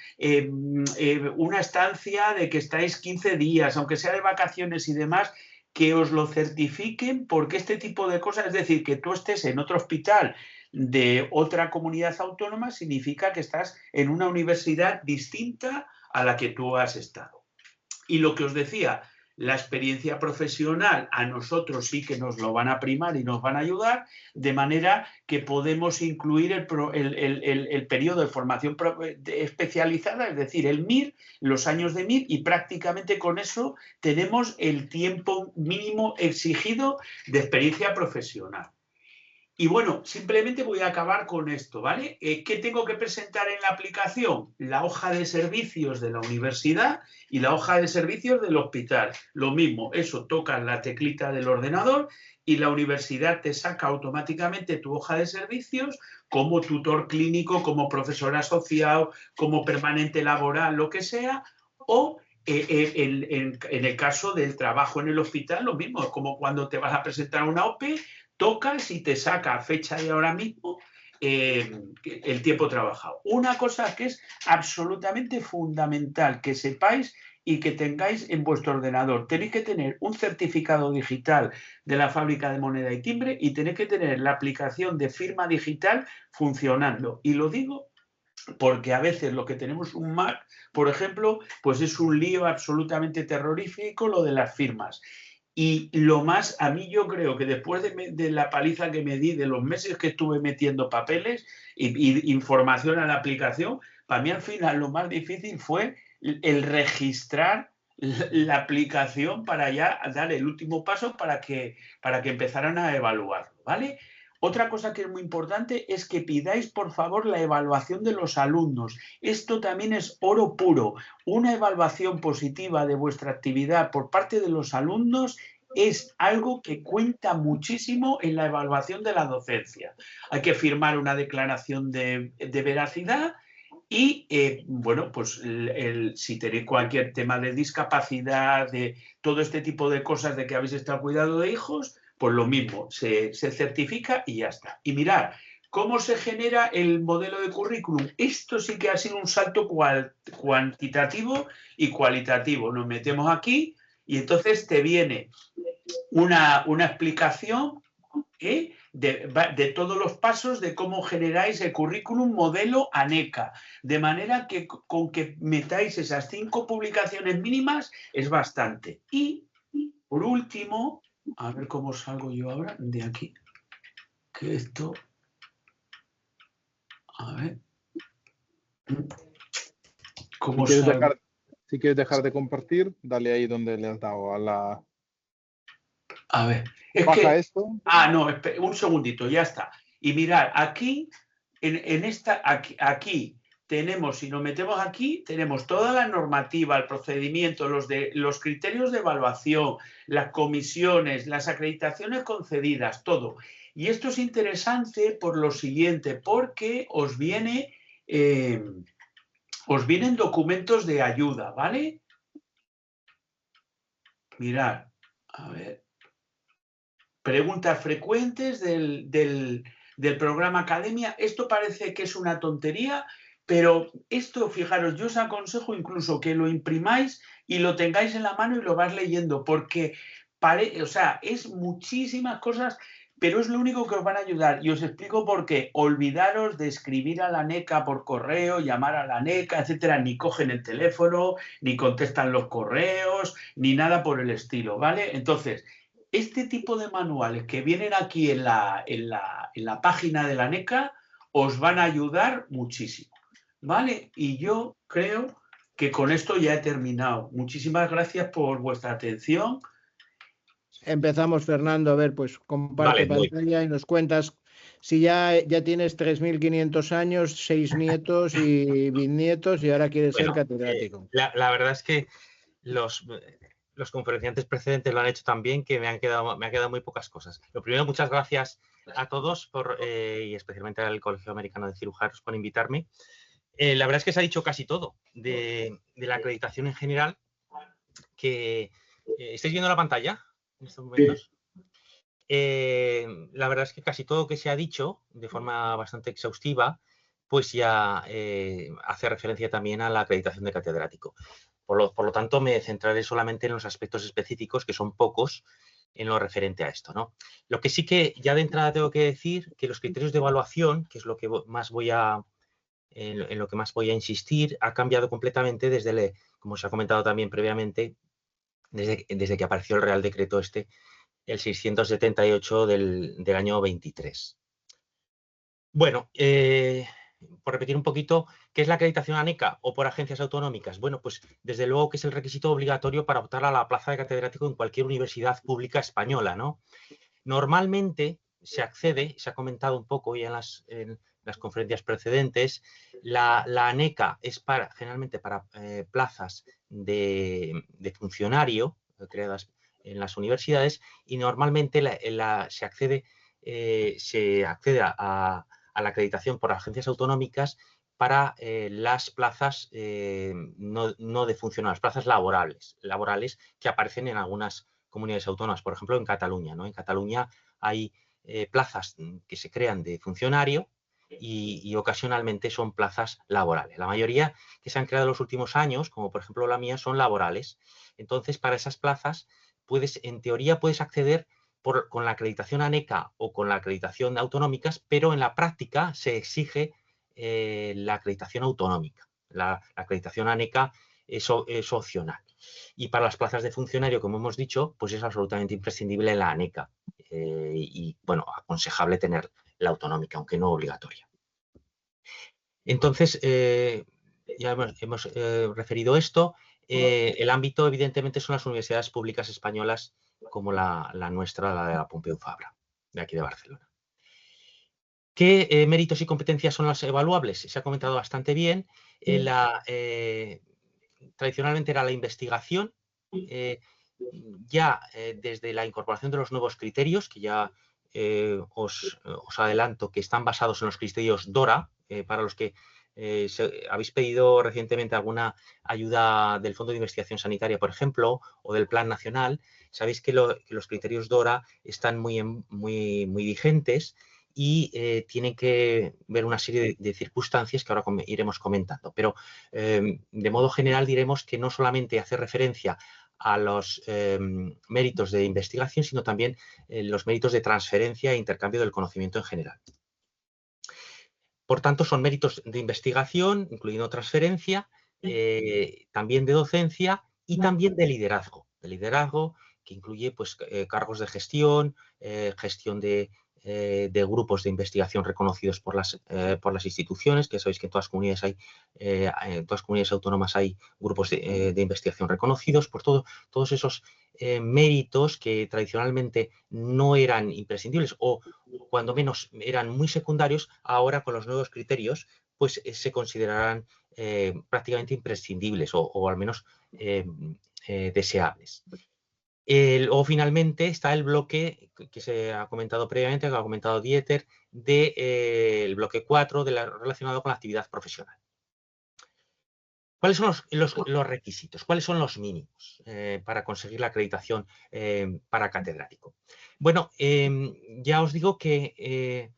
Speaker 5: una estancia de que estáis 15 días, aunque sea de vacaciones y demás, que os lo certifiquen, porque este tipo de cosas, es decir, que tú estés en otro hospital de otra comunidad autónoma, significa que estás en una universidad distinta a la que tú has estado. Y lo que os decía, la experiencia profesional a nosotros sí que nos lo van a primar y nos van a ayudar, de manera que podemos incluir el periodo de formación especializada, es decir, el MIR, los años de MIR, y prácticamente con eso tenemos el tiempo mínimo exigido de experiencia profesional. Y bueno, simplemente voy a acabar con esto, ¿vale? ¿Qué tengo que presentar en la aplicación? La hoja de servicios de la universidad y la hoja de servicios del hospital. Lo mismo, eso, tocas la teclita del ordenador y la universidad te saca automáticamente tu hoja de servicios como tutor clínico, como profesor asociado, como permanente laboral, lo que sea, o en el caso del trabajo en el hospital, lo mismo, como cuando te vas a presentar una OPE, tocas y te saca a fecha de ahora mismo el tiempo trabajado. Una cosa que es absolutamente fundamental que sepáis y que tengáis en vuestro ordenador. Tenéis que tener un certificado digital de la fábrica de moneda y timbre y tenéis que tener la aplicación de firma digital funcionando. Y lo digo porque a veces lo que tenemos un Mac, por ejemplo, pues es un lío absolutamente terrorífico lo de las firmas. Y lo más, a mí yo creo que después de la paliza que me di, de los meses que estuve metiendo papeles y información a la aplicación, para mí al final lo más difícil fue el registrar la aplicación para ya dar el último paso para que empezaran a evaluarlo, ¿vale? Otra cosa que es muy importante es que pidáis, por favor, la evaluación de los alumnos. Esto también es oro puro. Una evaluación positiva de vuestra actividad por parte de los alumnos es algo que cuenta muchísimo en la evaluación de la docencia. Hay que firmar una declaración de veracidad y, bueno, pues si tenéis cualquier tema de discapacidad, de todo este tipo de cosas de que habéis estado cuidado de hijos, pues lo mismo, se certifica y ya está. Y mirad, ¿cómo se genera el modelo de currículum? Esto sí que ha sido un salto cuantitativo y cualitativo. Nos metemos aquí y entonces te viene una explicación de todos los pasos de cómo generáis el currículum modelo ANECA. De manera que con que metáis esas 5 publicaciones mínimas es bastante. Y, por último, a ver cómo salgo yo ahora de aquí. Que esto... A ver. ¿Cómo salgo?
Speaker 2: Si quieres dejar de compartir, dale ahí donde le has dado a la...
Speaker 5: A ver. Es
Speaker 2: Baja
Speaker 5: que...
Speaker 2: esto.
Speaker 5: Ah, no, un segundito, ya está. Y mirad, aquí aquí tenemos, si nos metemos aquí, tenemos toda la normativa, el procedimiento, los criterios de evaluación, las comisiones, las acreditaciones concedidas, todo. Y esto es interesante por lo siguiente, porque os vienen documentos de ayuda, ¿vale? Mirad, a ver. Preguntas frecuentes del programa Academia. Esto parece que es una tontería, pero esto, fijaros, yo os aconsejo incluso que lo imprimáis y lo tengáis en la mano y lo vas leyendo, porque o sea, es muchísimas cosas, pero es lo único que os van a ayudar. Y os explico por qué. Olvidaros de escribir a la NECA por correo, llamar a la NECA, etcétera. Ni cogen el teléfono, ni contestan los correos, ni nada por el estilo, ¿vale? Entonces, este tipo de manuales que vienen aquí en la página de la NECA os van a ayudar muchísimo, ¿vale? Y yo creo que con esto ya he terminado. Muchísimas gracias por vuestra atención.
Speaker 1: Empezamos, Fernando, a ver, pues comparte pantalla y nos cuentas si ya tienes 3.500 años, 6 nietos y bisnietos y ahora quieres ser catedrático.
Speaker 6: La verdad es que los conferenciantes precedentes lo han hecho tan bien que me han quedado muy pocas cosas. Lo primero, muchas gracias a todos y especialmente al Colegio Americano de Cirujanos por invitarme. La verdad es que se ha dicho casi todo de la acreditación en general. ¿Estáis viendo la pantalla en estos momentos? La verdad es que casi todo que se ha dicho de forma bastante exhaustiva, pues ya hace referencia también a la acreditación de catedrático. Por lo tanto, me centraré solamente en los aspectos específicos, que son pocos, en lo referente a esto, ¿no? Lo que sí que ya de entrada tengo que decir que los criterios de evaluación, que es lo que más en lo que más voy a insistir, ha cambiado completamente desde, como se ha comentado también previamente, desde que apareció el Real Decreto el 678 del año 23. Bueno, por repetir un poquito, ¿qué es la acreditación ANECA o por agencias autonómicas? Bueno, pues desde luego que es el requisito obligatorio para optar a la plaza de catedrático en cualquier universidad pública española, ¿no? Normalmente se accede, se ha comentado un poco ya en las conferencias precedentes, la ANECA es generalmente para plazas de funcionario creadas en las universidades y normalmente se accede a la acreditación por agencias autonómicas para las plazas no de funcionarios, las plazas laborales que aparecen en algunas comunidades autónomas, por ejemplo en Cataluña, ¿no? En Cataluña hay plazas que se crean de funcionario y ocasionalmente son plazas laborales. La mayoría que se han creado en los últimos años, como por ejemplo la mía, son laborales. Entonces, para esas plazas, en teoría puedes acceder con la acreditación ANECA o con la acreditación autonómicas, pero en la práctica se exige la acreditación autonómica. La acreditación ANECA es opcional. Y para las plazas de funcionario, como hemos dicho, pues es absolutamente imprescindible la ANECA. Y, bueno, aconsejable tener la autonómica, aunque no obligatoria. Entonces, ya hemos referido esto. El ámbito, evidentemente, son las universidades públicas españolas como la nuestra, la de la Pompeu Fabra, de aquí de Barcelona. ¿Qué méritos y competencias son las evaluables? Se ha comentado bastante bien. Tradicionalmente era la investigación. Desde la incorporación de los nuevos criterios, que ya os adelanto que están basados en los criterios DORA, para los que habéis pedido recientemente alguna ayuda del Fondo de Investigación Sanitaria, por ejemplo, o del Plan Nacional, sabéis que los criterios DORA están muy vigentes y tienen que ver una serie de circunstancias que ahora iremos comentando. Pero de modo general diremos que no solamente hace referencia a los méritos de investigación, sino también los méritos de transferencia e intercambio del conocimiento en general. Por tanto, son méritos de investigación, incluyendo transferencia, también de docencia y también de liderazgo. De liderazgo que incluye pues, cargos de gestión, gestión de de grupos de investigación reconocidos por las instituciones, que sabéis que en todas las comunidades autónomas hay grupos de investigación reconocidos por todos esos méritos que tradicionalmente no eran imprescindibles o cuando menos eran muy secundarios, ahora con los nuevos criterios pues se considerarán prácticamente imprescindibles o al menos deseables. Luego finalmente está el bloque que se ha comentado previamente, que ha comentado Dieter, del bloque 4 relacionado con la actividad profesional. ¿Cuáles son los requisitos? ¿Cuáles son los mínimos para conseguir la acreditación para catedrático? Bueno, ya os digo que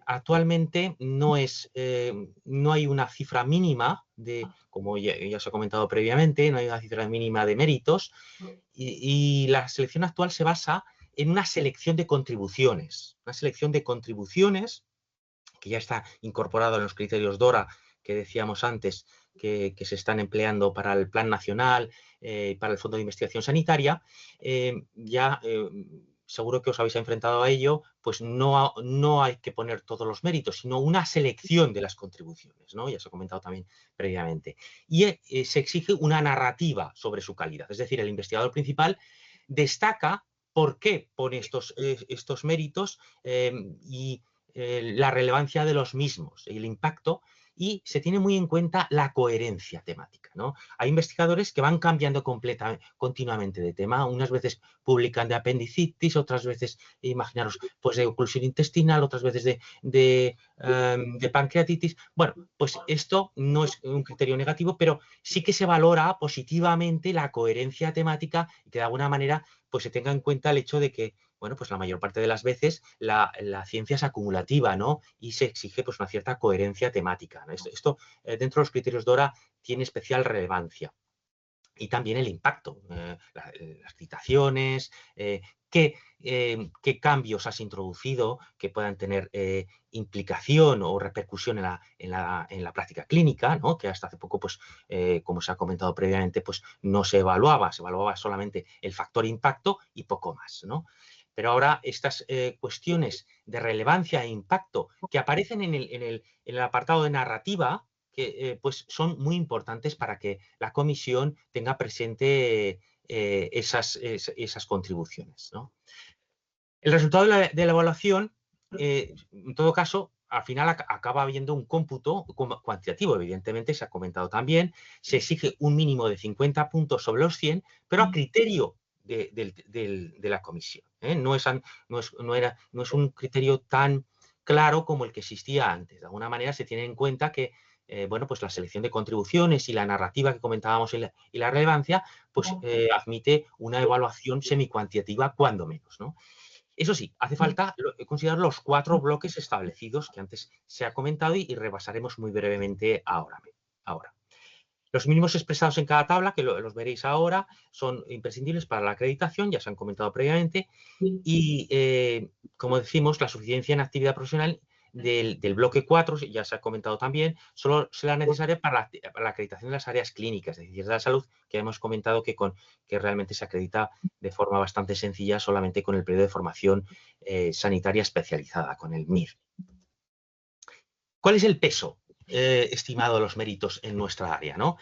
Speaker 6: actualmente no hay una cifra mínima como ya os he comentado previamente, no hay una cifra mínima de méritos y la selección actual se basa en una selección de contribuciones. Una selección de contribuciones que ya está incorporado en los criterios DORA que decíamos antes que se están empleando para el Plan Nacional, para el Fondo de Investigación Sanitaria, seguro que os habéis enfrentado a ello, pues no hay que poner todos los méritos, sino una selección de las contribuciones, ¿no? Ya se ha comentado también previamente. Y se exige una narrativa sobre su calidad, es decir, el investigador principal destaca por qué pone estos méritos y la relevancia de los mismos, el impacto, y se tiene muy en cuenta la coherencia temática, ¿no? Hay investigadores que van cambiando continuamente de tema, unas veces publican de apendicitis, otras veces, imaginaros, pues de oclusión intestinal, otras veces de pancreatitis. Bueno, pues esto no es un criterio negativo, pero sí que se valora positivamente la coherencia temática y que de alguna manera pues se tenga en cuenta el hecho de que bueno, pues la mayor parte de las veces la ciencia es acumulativa, ¿no? Y se exige pues una cierta coherencia temática, ¿no? Esto dentro de los criterios DORA tiene especial relevancia. Y también el impacto, las citaciones, qué cambios has introducido que puedan tener implicación o repercusión en la práctica clínica, ¿no? Que hasta hace poco, pues, como se ha comentado previamente, pues no se evaluaba solamente el factor impacto y poco más, ¿no? Pero ahora estas cuestiones de relevancia e impacto que aparecen en el apartado de narrativa, que pues son muy importantes para que la comisión tenga presente esas contribuciones, ¿no? El resultado de la evaluación, en todo caso, al final acaba habiendo un cómputo cuantitativo, evidentemente, se ha comentado también, se exige un mínimo de 50 puntos sobre los 100, pero a criterio de la comisión, ¿eh? No es un criterio tan claro como el que existía antes. De alguna manera se tiene en cuenta que bueno, pues la selección de contribuciones y la narrativa que comentábamos y la relevancia, pues admite una evaluación semicuantitativa cuando menos, ¿no? Eso sí, hace falta considerar los 4 bloques establecidos que antes se ha comentado y repasaremos muy brevemente ahora. Los mínimos expresados en cada tabla, que los veréis ahora, son imprescindibles para la acreditación, ya se han comentado previamente, y como decimos, la suficiencia en actividad profesional del bloque 4, ya se ha comentado también, solo será necesaria para la acreditación de las áreas clínicas, es decir, de la salud, que hemos comentado que realmente se acredita de forma bastante sencilla solamente con el periodo de formación sanitaria especializada, con el MIR. ¿Cuál es el peso estimado de los méritos en nuestra área, ¿no?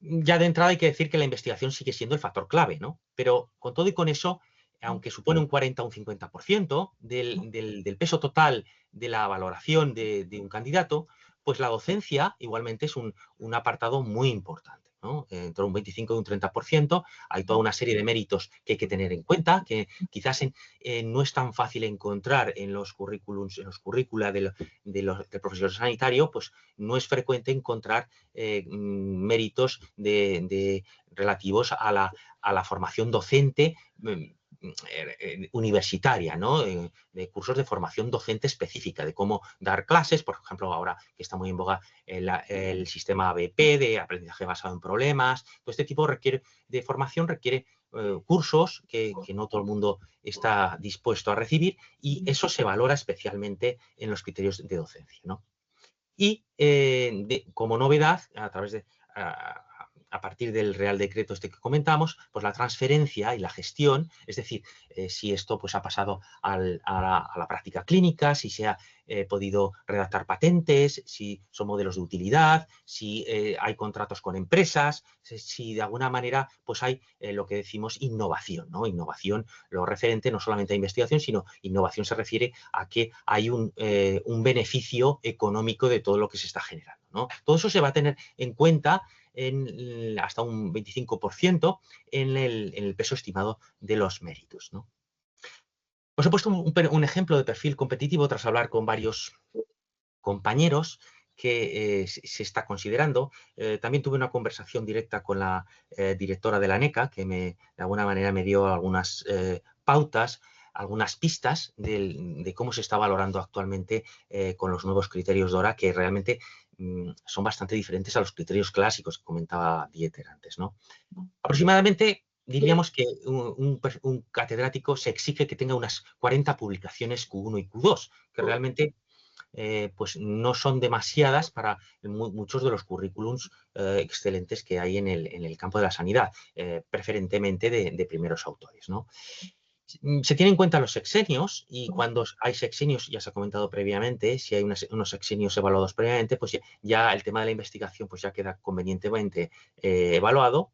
Speaker 6: Ya de entrada hay que decir que la investigación sigue siendo el factor clave, ¿no? Pero con todo y con eso, aunque supone un 40 o un 50% del peso total de la valoración de un candidato, pues la docencia igualmente es un apartado muy importante, ¿no? Entre un 25 y un 30% hay toda una serie de méritos que hay que tener en cuenta, que quizás no es tan fácil encontrar en los currículums, en los currícula del profesor sanitario, pues no es frecuente encontrar méritos relativos a la formación docente universitaria, ¿no? De cursos de formación docente específica, de cómo dar clases, por ejemplo, ahora que está muy en boga el sistema ABP, de aprendizaje basado en problemas, todo este tipo de formación requiere cursos que no todo el mundo está dispuesto a recibir y eso se valora especialmente en los criterios de docencia, ¿no? Y como novedad, a partir del Real Decreto este que comentamos, pues la transferencia y la gestión, es decir, si esto pues ha pasado a la práctica clínica, si se ha podido redactar patentes, si son modelos de utilidad, si hay contratos con empresas, si de alguna manera pues hay lo que decimos innovación, ¿no? Innovación, lo referente no solamente a investigación, sino innovación se refiere a que hay un beneficio económico de todo lo que se está generando, ¿no? Todo eso se va a tener en cuenta en hasta un 25% en el peso estimado de los méritos, ¿no? Os he puesto un ejemplo de perfil competitivo tras hablar con varios compañeros que se está considerando. También tuve una conversación directa con la directora de la NECA, que de alguna manera me dio algunas pautas, algunas pistas de cómo se está valorando actualmente con los nuevos criterios DORA, que realmente son bastante diferentes a los criterios clásicos que comentaba Dieter antes, ¿no? Aproximadamente diríamos que un catedrático se exige que tenga unas 40 publicaciones Q1 y Q2, que realmente pues no son demasiadas para muchos de los currículums excelentes que hay en el campo de la sanidad, preferentemente de primeros autores, ¿no? Se tienen en cuenta los sexenios y cuando hay sexenios, ya se ha comentado previamente, si hay unos sexenios evaluados previamente, pues ya el tema de la investigación pues ya queda convenientemente evaluado.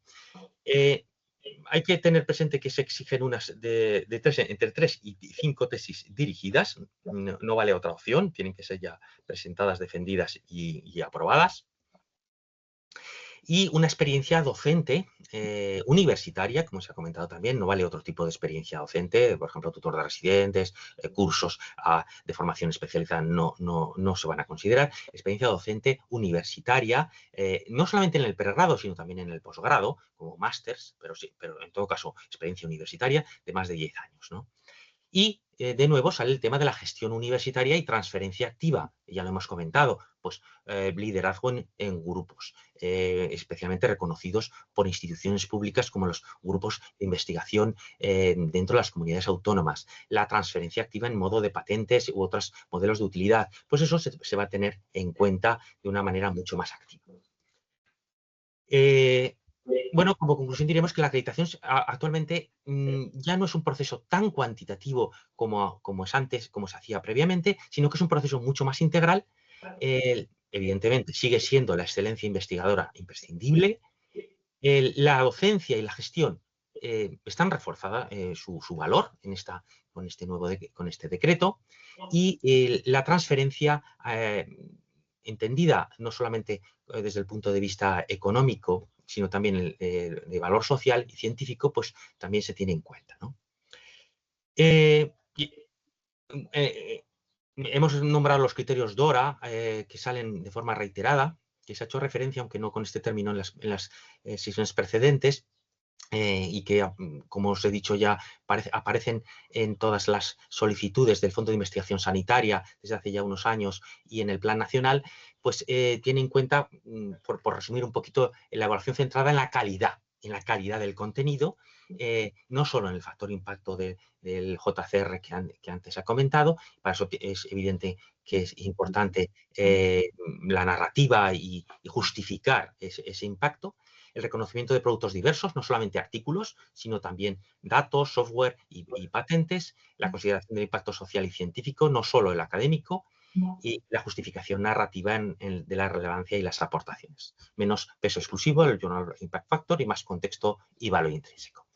Speaker 6: Hay que tener presente que se exigen entre 3 y 5 tesis dirigidas, no vale otra opción, tienen que ser ya presentadas, defendidas y aprobadas. Y una experiencia docente universitaria, como se ha comentado también, no vale otro tipo de experiencia docente, por ejemplo, tutor de residentes, cursos de formación especializada no se van a considerar. Experiencia docente universitaria, no solamente en el pregrado, sino también en el posgrado, como másters, pero en todo caso, experiencia universitaria de más de 10 años, ¿no? Y de nuevo sale el tema de la gestión universitaria y transferencia activa, ya lo hemos comentado, pues liderazgo en grupos, especialmente reconocidos por instituciones públicas como los grupos de investigación dentro de las comunidades autónomas, la transferencia activa en modo de patentes u otros modelos de utilidad, pues eso se va a tener en cuenta de una manera mucho más activa. Bueno, como conclusión diremos que la acreditación actualmente ya no es un proceso tan cuantitativo como es antes, como se hacía previamente, sino que es un proceso mucho más integral. Evidentemente, sigue siendo la excelencia investigadora imprescindible. La docencia y la gestión están reforzadas su valor con este decreto y la transferencia entendida no solamente desde el punto de vista económico, sino también de valor social y científico, pues también se tiene en cuenta, ¿no? Hemos nombrado los criterios DORA, que salen de forma reiterada, que se ha hecho referencia, aunque no con este término en las sesiones precedentes, y que, como os he dicho ya, aparecen en todas las solicitudes del Fondo de Investigación Sanitaria desde hace ya unos años y en el Plan Nacional, pues tiene en cuenta, por resumir un poquito, la evaluación centrada en la calidad del contenido, no solo en el factor impacto del JCR que antes ha comentado. Para eso es evidente que es importante la narrativa y justificar ese impacto. El reconocimiento de productos diversos, no solamente artículos, sino también datos, software y patentes, la consideración del impacto social y científico, no solo el académico, y la justificación narrativa de la relevancia y las aportaciones. Menos peso exclusivo, el Journal Impact Factor, y más contexto y valor intrínseco.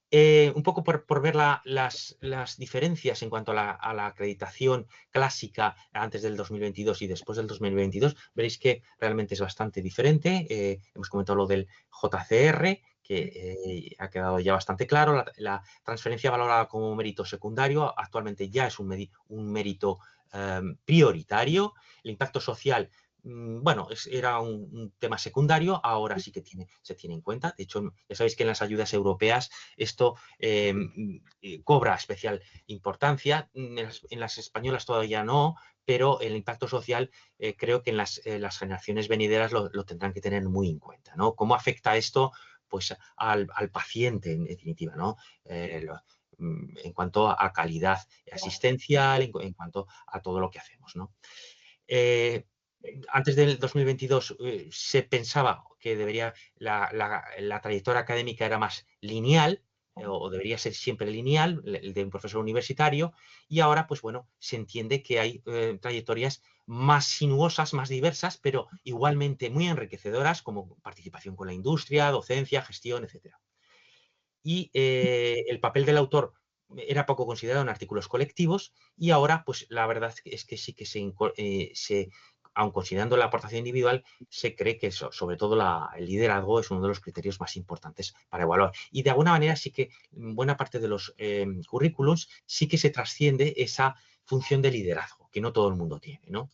Speaker 6: Un poco por ver las diferencias en cuanto a la acreditación clásica antes del 2022 y después del 2022, veréis que realmente es bastante diferente. Hemos comentado lo del JCR, que ha quedado ya bastante claro. La transferencia valorada como mérito secundario actualmente ya es un mérito prioritario. El impacto social, bueno, era un tema secundario, ahora sí que se tiene en cuenta. De hecho, ya sabéis que en las ayudas europeas esto cobra especial importancia. En las españolas todavía no, pero el impacto social creo que en las generaciones venideras lo tendrán que tener muy en cuenta, ¿no? ¿Cómo afecta esto pues al paciente, en definitiva, ¿no? En cuanto a calidad asistencial, en cuanto a todo lo que hacemos, ¿no? antes del 2022 se pensaba que la trayectoria académica era más lineal, o debería ser siempre lineal, el de un profesor universitario, y ahora, pues bueno, se entiende que hay trayectorias más sinuosas, más diversas, pero igualmente muy enriquecedoras, como participación con la industria, docencia, gestión, etc. Y el papel del autor era poco considerado en artículos colectivos, y ahora, pues la verdad es que sí que aun considerando la aportación individual, se cree que sobre todo el liderazgo es uno de los criterios más importantes para evaluar. Y de alguna manera sí que en buena parte de los currículums sí que se trasciende esa función de liderazgo, que no todo el mundo tiene, ¿no?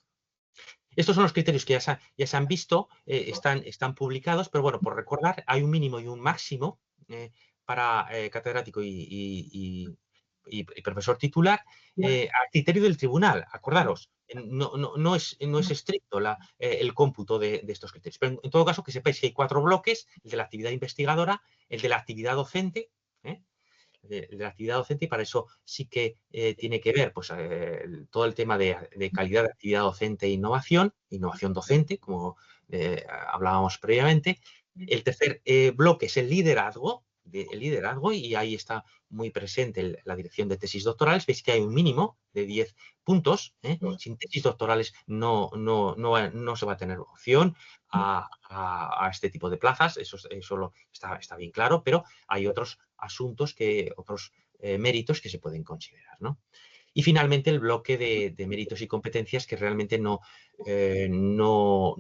Speaker 6: Estos son los criterios que ya se han visto, están publicados, pero bueno, por recordar, hay un mínimo y un máximo para catedrático y profesor titular, a criterio del tribunal. Acordaros, no es estricto el cómputo de estos criterios. Pero en todo caso, que sepáis que hay 4 bloques: el de la actividad investigadora, el de la actividad docente, de la actividad docente, y para eso sí que tiene que ver pues, todo el tema de calidad de actividad docente e innovación docente, como hablábamos previamente. El tercer bloque es el liderazgo, y ahí está muy presente la dirección de tesis doctorales. Veis que hay un mínimo de 10 puntos. Sin tesis doctorales no se va a tener opción a este tipo de plazas, eso está bien claro, pero hay otros asuntos, otros méritos que se pueden considerar, ¿no? Y finalmente el bloque de méritos y competencias, que realmente no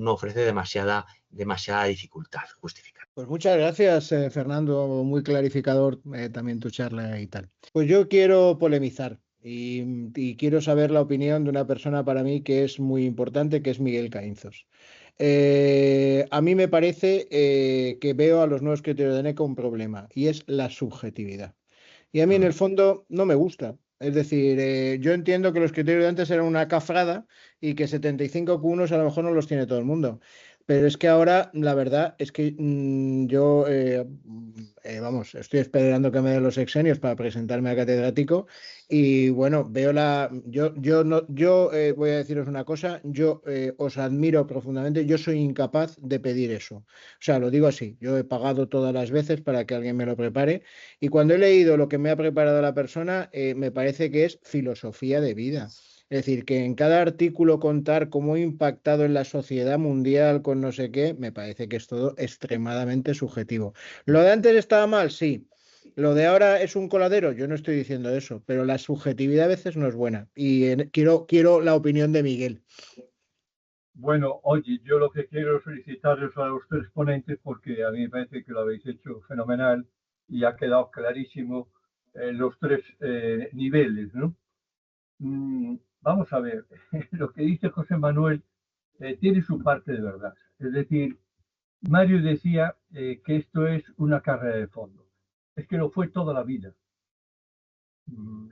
Speaker 6: ofrece demasiada dificultad justificada.
Speaker 1: Pues muchas gracias, Fernando, muy clarificador también tu charla y tal. Pues yo quiero polemizar y quiero saber la opinión de una persona para mí que es muy importante, que es Miguel Caínzos. A mí me parece que veo a los nuevos criterios de ENECA un problema, y es la subjetividad. Y a mí en el fondo no me gusta. Es decir, yo entiendo que los criterios de antes eran una cafrada y que 75 Q1 a lo mejor no los tiene todo el mundo. Pero es que ahora la verdad es que yo, vamos, estoy esperando que me den los exenios para presentarme a catedrático, y bueno, yo voy a deciros una cosa, yo os admiro profundamente, yo soy incapaz de pedir eso. O sea, lo digo así, yo he pagado todas las veces para que alguien me lo prepare, y cuando he leído lo que me ha preparado la persona, me parece que es filosofía de vida. Es decir, que en cada artículo contar cómo ha impactado en la sociedad mundial con no sé qué, me parece que es todo extremadamente subjetivo. ¿Lo de antes estaba mal? Sí. ¿Lo de ahora es un coladero? Yo no estoy diciendo eso, pero la subjetividad a veces no es buena. Y quiero la opinión de Miguel.
Speaker 7: Bueno, oye, yo lo que quiero es felicitaros a los 3 ponentes, porque a mí me parece que lo habéis hecho fenomenal y ha quedado clarísimo los 3 niveles, ¿no? Vamos a ver, lo que dice José Manuel tiene su parte de verdad. Es decir, Mario decía que esto es una carrera de fondo. Es que lo fue toda la vida.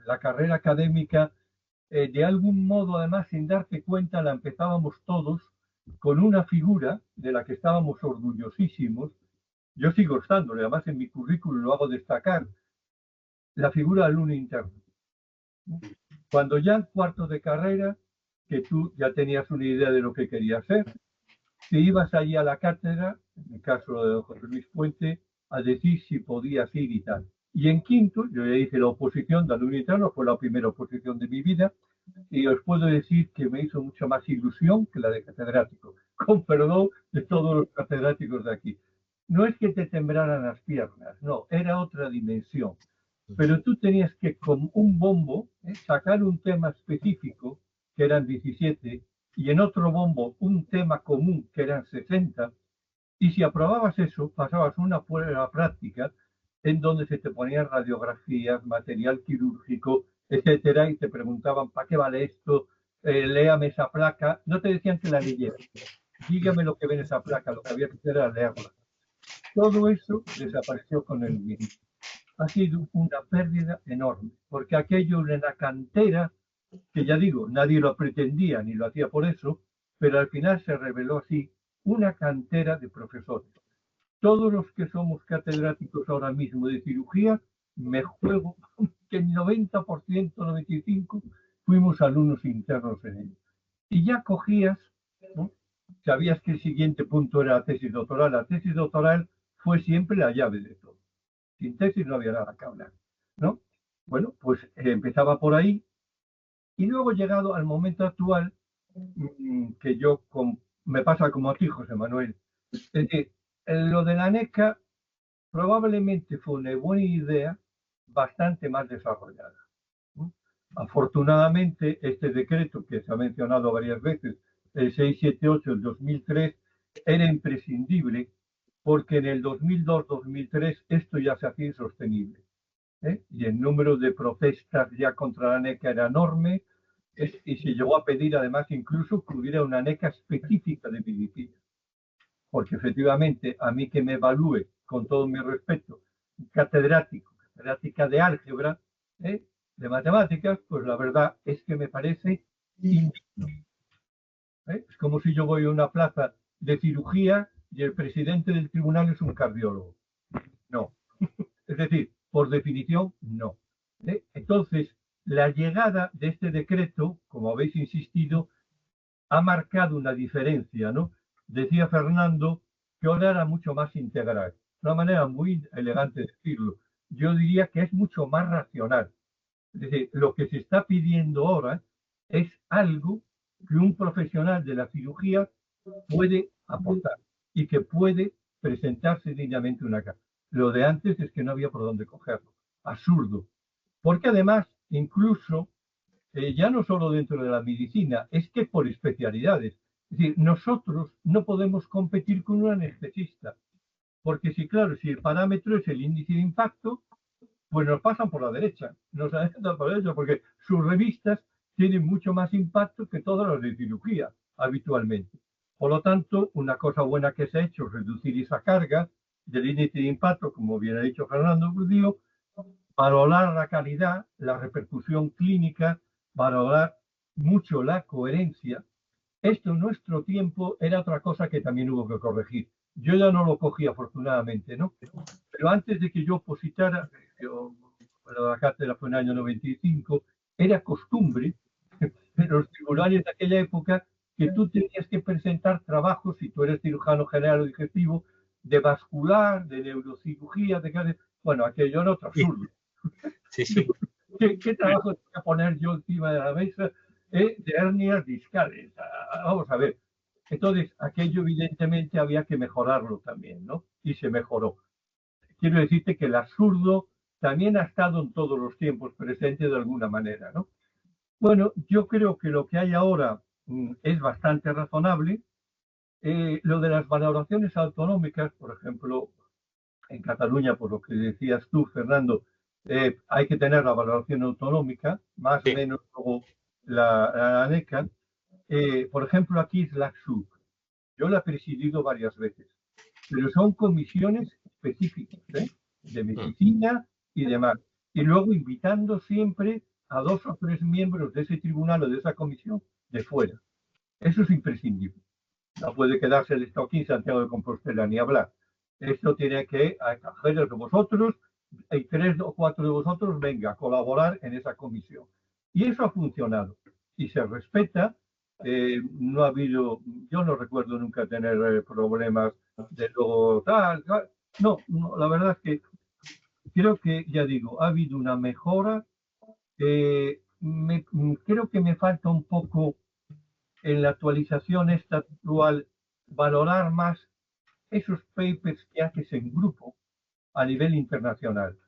Speaker 7: La carrera académica, de algún modo, además, sin darte cuenta, la empezábamos todos con una figura de la que estábamos orgullosísimos. Yo sigo estándole, además en mi currículum lo hago destacar, la figura del alumno interno. Cuando ya en cuarto de carrera, que tú ya tenías una idea de lo que querías hacer, te ibas allí a la cátedra, en el caso de José Luis Puente, a decir si podías ir y tal. Y en quinto, yo ya hice la oposición de alumno interno, fue la primera oposición de mi vida, y os puedo decir que me hizo mucha más ilusión que la de catedrático, con perdón de todos los catedráticos de aquí. No es que te temblaran las piernas, no, era otra dimensión. Pero tú tenías que, con un bombo, sacar un tema específico, que eran 17, y en otro bombo un tema común, que eran 60, y si aprobabas eso, pasabas una prueba práctica en donde se te ponían radiografías, material quirúrgico, etcétera, y te preguntaban, ¿para qué vale esto? Léame esa placa. No te decían que la leyeras. Dígame lo que ve en esa placa, lo que había que hacer era leerla. Todo eso desapareció con el mismo. Ha sido una pérdida enorme, porque aquello era una cantera que, ya digo, nadie lo pretendía ni lo hacía por eso, pero al final se reveló así, una cantera de profesores. Todos los que somos catedráticos ahora mismo de cirugía, me juego que el 90%, 95%, fuimos alumnos internos en ello. Y ya cogías, ¿no?, sabías que el siguiente punto era la tesis doctoral. La tesis doctoral fue siempre la llave de todo. Sin tesis no había nada que hablar, ¿no? Bueno, pues empezaba por ahí y luego llegado al momento actual, que me pasa como a ti, José Manuel. Es decir, lo de la ANECA probablemente fue una buena idea bastante más desarrollada, ¿no? Afortunadamente, este decreto que se ha mencionado varias veces, el 678 del 2003, era imprescindible porque en el 2002-2003 esto ya se hacía insostenible, ¿eh? Y el número de protestas ya contra la ANECA era enorme, y se llegó a pedir además incluso que hubiera una ANECA específica de medicina, porque efectivamente a mí que me evalúe, con todo mi respeto, catedrática de álgebra, de matemáticas, pues la verdad es que me parece indigno. Es como si yo voy a una plaza de cirugía y el presidente del tribunal es un cardiólogo. No. Es decir, por definición, no. Entonces, la llegada de este decreto, como habéis insistido, ha marcado una diferencia, ¿no? Decía Fernando que ahora era mucho más integral. Una manera muy elegante de decirlo. Yo diría que es mucho más racional. Es decir, lo que se está pidiendo ahora es algo que un profesional de la cirugía puede aportar y que puede presentarse dignamente una cara. Lo de antes es que no había por dónde cogerlo. Absurdo. Porque además, incluso, ya no solo dentro de la medicina, es que por especialidades. Es decir, nosotros no podemos competir con un anestesista. Porque si, claro, si el parámetro es el índice de impacto, pues nos pasan por la derecha, nos adelantan por la derecha, porque sus revistas tienen mucho más impacto que todas las de cirugía habitualmente. Por lo tanto, una cosa buena que se ha hecho es reducir esa carga del índice de impacto, como bien ha dicho Fernando Gudío, valorar la calidad, la repercusión clínica, valorar mucho la coherencia. Esto en nuestro tiempo era otra cosa que también hubo que corregir. Yo ya no lo cogí afortunadamente, ¿no? Pero antes de que yo opositara, la cátedra fue en el año 95, era costumbre en los tribunales de aquella época que tú tenías que presentar trabajos, si tú eres cirujano general o digestivo, de vascular, de neurocirugía, bueno, aquello era otro absurdo.
Speaker 6: Sí, sí.
Speaker 7: ¿Qué trabajo tengo que poner yo encima de la mesa de hernias discales? Vamos a ver. Entonces, aquello evidentemente había que mejorarlo también, ¿no? Y se mejoró. Quiero decirte que el absurdo también ha estado en todos los tiempos presente de alguna manera, ¿no? Bueno, yo creo que lo que hay ahora es bastante razonable. Lo de las valoraciones autonómicas, por ejemplo, en Cataluña, por lo que decías tú, Fernando, hay que tener la valoración autonómica, más o
Speaker 6: Sí.
Speaker 7: menos como la ANECA. Por ejemplo, aquí es la SUB. Yo la he presidido varias veces, pero son comisiones específicas, de medicina y demás. Y luego invitando siempre a 2 o 3 miembros de ese tribunal o de esa comisión de fuera. Eso es imprescindible. No puede quedarse el Estado aquí en Santiago de Compostela ni hablar. Esto tiene que acoger de vosotros, y 3 o 4 de vosotros venga a colaborar en esa comisión. Y eso ha funcionado. Y se respeta. No ha habido, yo no recuerdo nunca tener problemas de luego tal. No, la verdad es que creo que, ya digo, ha habido una mejora. Creo que me falta un poco en la actualización esta actual valorar más esos papers que haces en grupo a nivel internacional.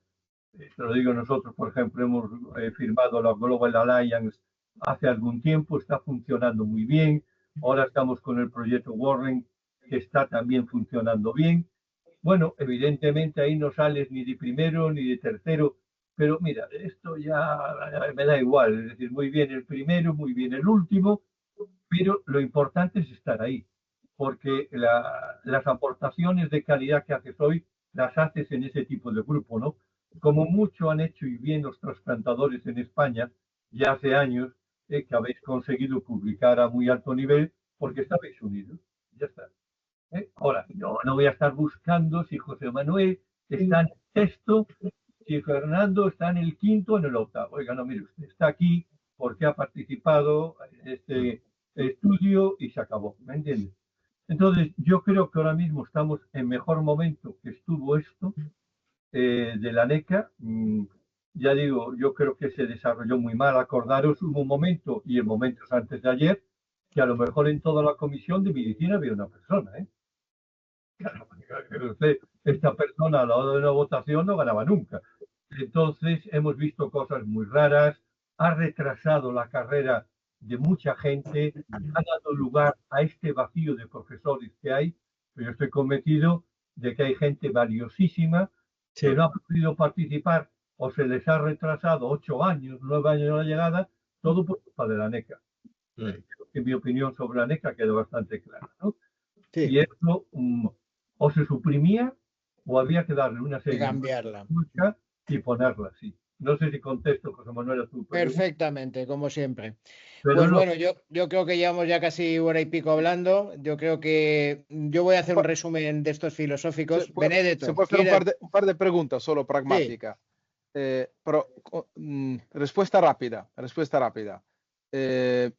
Speaker 7: Te lo digo nosotros, por ejemplo, hemos firmado la Global Alliance hace algún tiempo, está funcionando muy bien. Ahora estamos con el proyecto Warren, que está también funcionando bien. Bueno, evidentemente ahí no sales ni de primero ni de tercero, pero mira, esto ya me da igual, es decir, muy bien el primero, muy bien el último, pero lo importante es estar ahí, porque las aportaciones de calidad que haces hoy las haces en ese tipo de grupo, ¿no? Como mucho han hecho y bien los trasplantadores en España, ya hace años que habéis conseguido publicar a muy alto nivel porque estabais unidos. Ya está. Ahora, yo no voy a estar buscando si José Manuel está en el sexto, si Fernando está en el quinto o en el octavo. Oiga, no, mire usted, está aquí porque ha participado en este estudio y se acabó, ¿me entiende? Entonces, yo creo que ahora mismo estamos en mejor momento que estuvo esto de la NECA. Ya digo, yo creo que se desarrolló muy mal. Acordaros, hubo un momento, y en momentos antes de ayer, que a lo mejor en toda la comisión de medicina había una persona, ¿eh? Claro, esta persona a la hora de una votación no ganaba nunca. Entonces, hemos visto cosas muy raras, ha retrasado la carrera de mucha gente, ha dado lugar a este vacío de profesores que hay, pero yo estoy convencido de que hay gente valiosísima que no ha podido participar o se les ha retrasado 8 años, 9 años de la llegada, todo por culpa de la NECA. Creo que mi opinión sobre la NECA quedó bastante clara, ¿no?
Speaker 1: Sí.
Speaker 7: Y esto o se suprimía o había que darle una serie
Speaker 1: cambiarla
Speaker 7: y ponerla así. No sé si contesto, José Manuel, a tu pregunta.
Speaker 1: Perfectamente, como siempre.
Speaker 7: Pero
Speaker 1: Pues
Speaker 7: no,
Speaker 1: bueno, yo creo que llevamos ya casi hora y pico hablando. Yo creo que yo voy a hacer un resumen de estos filosóficos. Benedetto,
Speaker 2: se puede hacer un par de preguntas solo pragmáticas.
Speaker 1: Sí.
Speaker 2: Pero respuesta rápida.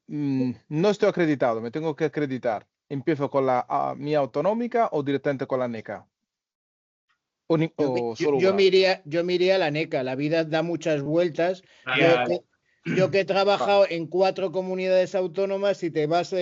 Speaker 2: No estoy acreditado, me tengo que acreditar. ¿Empiezo con la mía autonómica o directamente con la NECA?
Speaker 1: Yo me iría a la NECA. La vida da muchas vueltas. Yo que he trabajado en 4 comunidades autónomas, si te vas,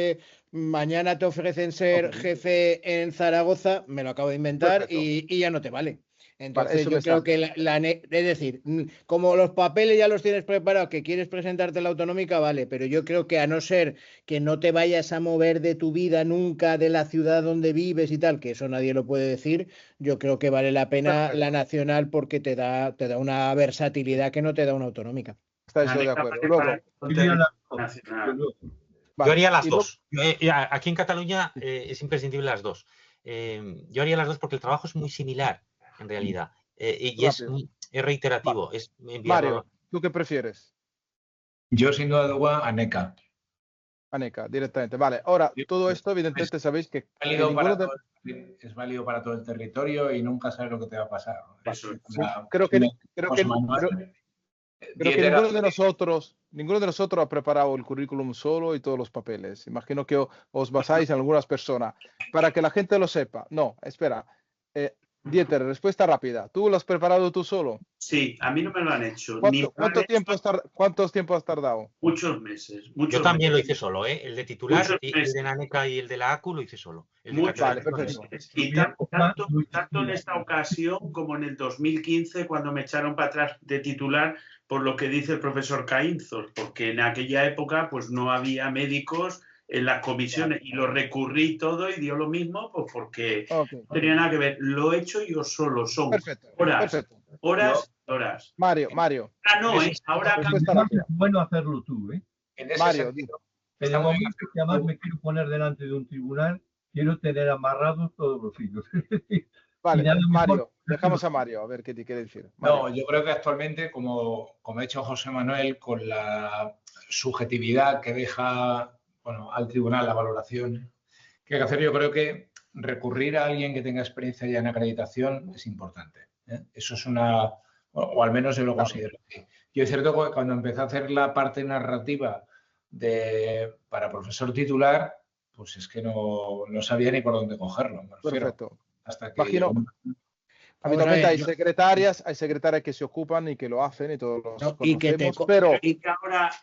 Speaker 1: mañana te ofrecen ser jefe en Zaragoza, me lo acabo de inventar, y ya no te vale. Entonces yo creo que es decir, como los papeles ya los tienes preparados, que quieres presentarte a la autonómica, vale, pero yo creo que a no ser que no te vayas a mover de tu vida nunca, de la ciudad donde vives y tal, que eso nadie lo puede decir, yo creo que vale la pena la nacional porque te da una versatilidad que no te da una autonómica.
Speaker 2: Estáis de acuerdo. Luego,
Speaker 6: yo haría las dos. Aquí en Cataluña es imprescindible las dos. Yo haría las dos porque el trabajo es muy similar, en realidad. Y es reiterativo.
Speaker 2: Mario, ¿tú qué prefieres?
Speaker 3: Yo, sin duda alguna, a NECA.
Speaker 2: A NECA, directamente. Vale, ahora, todo esto, evidentemente, sabéis que
Speaker 3: es válido para todo el territorio y nunca sabes lo que te va a pasar.
Speaker 2: Creo que ninguno de nosotros ha preparado el currículum solo y todos los papeles. Imagino que os basáis en algunas personas. Para que la gente lo sepa. No, espera. Dieter, respuesta rápida. ¿Tú lo has preparado tú solo?
Speaker 5: Sí, a mí no me lo han hecho.
Speaker 2: ¿Cuántos tiempo has tardado?
Speaker 5: Muchos meses.
Speaker 6: Yo también lo hice solo, ¿eh? El de titular, el de la NECA y el de la ACU lo hice solo.
Speaker 2: Vale, perfecto.
Speaker 5: Y tanto en esta ocasión como en el 2015, cuando me echaron para atrás de titular, por lo que dice el profesor Caínzos, porque en aquella época pues no había médicos en las comisiones y lo recurrí todo y dio lo mismo, pues porque no tenía nada que ver. Lo he hecho yo solo, son horas.
Speaker 2: Mario.
Speaker 5: Ahora
Speaker 7: es bueno hacerlo tú, ¿eh?
Speaker 2: Mario,
Speaker 7: en el momento que además me quiero poner delante de un tribunal, quiero tener amarrados todos los hilos.
Speaker 2: Vale, Mario, dejamos a Mario, a ver qué te quiere decir.
Speaker 3: Mario. No, yo creo que actualmente, como ha dicho José Manuel, con la subjetividad que deja al tribunal la valoración que hay que hacer, yo creo que recurrir a alguien que tenga experiencia ya en acreditación es importante. Eso es o al menos yo lo considero así. Yo es cierto que cuando empecé a hacer la parte narrativa para profesor titular, pues es que no sabía ni por dónde cogerlo.
Speaker 2: Perfecto.
Speaker 3: Hasta que
Speaker 2: imagino. Habitualmente hay secretarias que se ocupan y que lo hacen y todos los conocemos, pero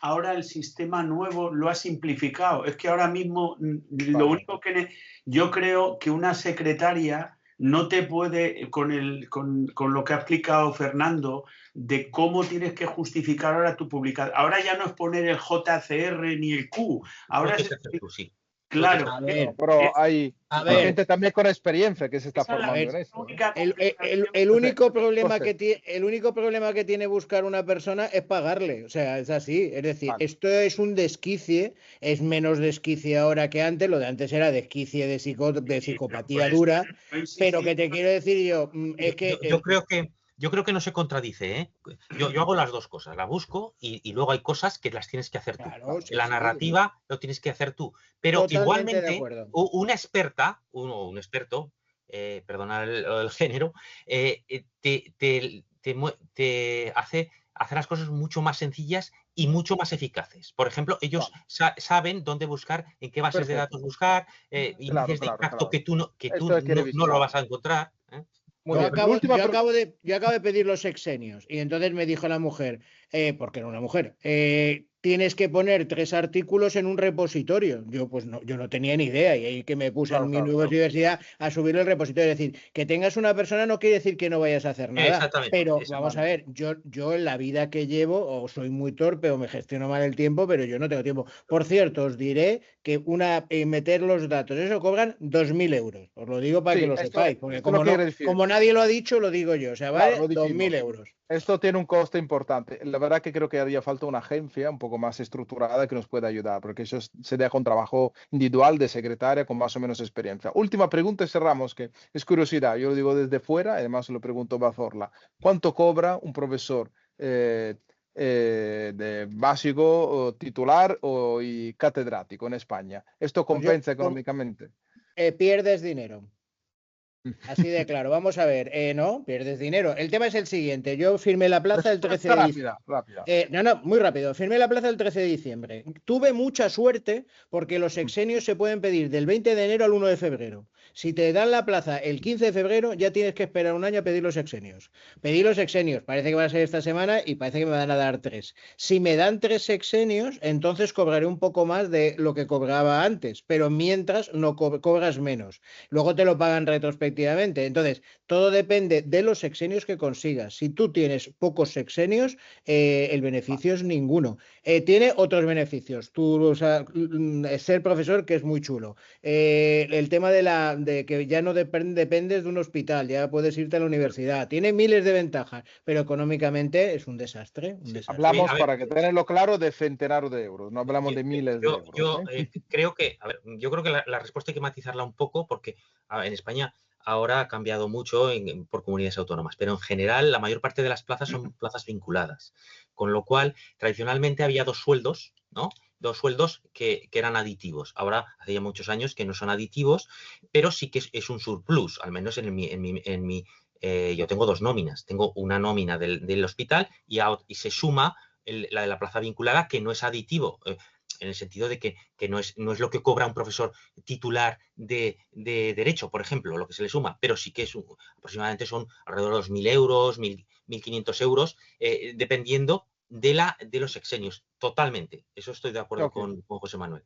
Speaker 5: ahora el sistema nuevo lo ha simplificado. Es que ahora mismo lo único que yo creo que una secretaria no te puede, con lo que ha explicado Fernando, de cómo tienes que justificar ahora tu publicación. Ahora ya no es poner el JCR ni el Q. Ahora es... Claro,
Speaker 2: pero hay gente también con experiencia que se está formando en esto.
Speaker 1: El único problema que tiene buscar una persona es pagarle. O sea, es así. Es decir, esto es un desquicie, es menos desquicie ahora que antes. Lo de antes era desquicie de psicopatía dura. Pero que te quiero decir yo, es que.
Speaker 6: Yo creo que no se contradice, ¿eh? Yo hago las dos cosas, la busco y luego hay cosas que las tienes que hacer tú.
Speaker 1: Claro,
Speaker 6: la narrativa lo tienes que hacer tú. Pero igualmente, una experta, un experto, perdona el género, te hace las cosas mucho más sencillas y mucho más eficaces. Por ejemplo, ellos saben dónde buscar, en qué bases de datos buscar, índices de impacto que tú no lo vas a encontrar.
Speaker 1: Yo acabo de pedir los sexenios y entonces me dijo la mujer, porque era una mujer, tienes que poner 3 artículos en un repositorio. Yo no tenía ni idea y ahí que me puse en mi universidad a subir el repositorio. Es decir, que tengas una persona no quiere decir que no vayas a hacer nada.
Speaker 6: Exactamente.
Speaker 1: Pero vamos a ver, yo en la vida que llevo o soy muy torpe o me gestiono mal el tiempo, pero yo no tengo tiempo. Por cierto, os diré que meter los datos, eso cobran 2.000 euros. Os lo digo para que lo sepáis, porque como nadie lo ha dicho, lo digo yo. O sea, vale 2.000 euros.
Speaker 2: Esto tiene un coste importante. La verdad que creo que haría falta una agencia un poco más estructurada que nos pueda ayudar, porque eso se deja un trabajo individual de secretaria con más o menos experiencia. Última pregunta y cerramos, que es curiosidad. Yo lo digo desde fuera, además lo pregunto a Bazorla. ¿Cuánto cobra un profesor de básico, titular y catedrático en España? ¿Esto compensa económicamente?
Speaker 1: Pierdes dinero. Así de claro, vamos a ver, no, pierdes dinero. El tema es el siguiente, yo firmé la plaza el 13 de diciembre. Muy rápido, firmé la plaza el 13 de diciembre. Tuve mucha suerte porque los sexenios se pueden pedir del 20 de enero al 1 de febrero. Si te dan la plaza el 15 de febrero, ya tienes que esperar un año a pedir los sexenios. Pedí los sexenios, parece que van a ser esta semana y parece que me van a dar 3. Si me dan 3 sexenios, entonces cobraré un poco más de lo que cobraba antes, pero mientras no cobras menos. Luego te lo pagan retrospectivamente. Entonces, todo depende de los sexenios que consigas. Si tú tienes pocos sexenios, el beneficio es ninguno. Tiene otros beneficios. Tú, ser profesor, que es muy chulo. El tema de que ya no dependes de un hospital, ya puedes irte a la universidad. Tiene miles de ventajas, pero económicamente es un desastre.
Speaker 2: Hablamos, para que tenerlo claro, de centenaros de euros, no hablamos de miles de euros.
Speaker 6: Yo creo que la respuesta hay que matizarla un poco porque en España ahora ha cambiado mucho por comunidades autónomas, pero en general la mayor parte de las plazas son plazas vinculadas, con lo cual tradicionalmente había 2 sueldos, ¿no? 2 sueldos que eran aditivos. Ahora hace ya muchos años que no son aditivos, pero sí que es un surplus, al menos yo tengo 2 nóminas. Tengo una nómina del hospital y se suma la de la plaza vinculada, que no es aditivo. En el sentido de que no es lo que cobra un profesor titular de Derecho, por ejemplo, lo que se le suma, pero sí que aproximadamente son alrededor de los 1.000 euros, 1.500 euros, dependiendo de los sexenios, totalmente. Eso estoy de acuerdo con José Manuel.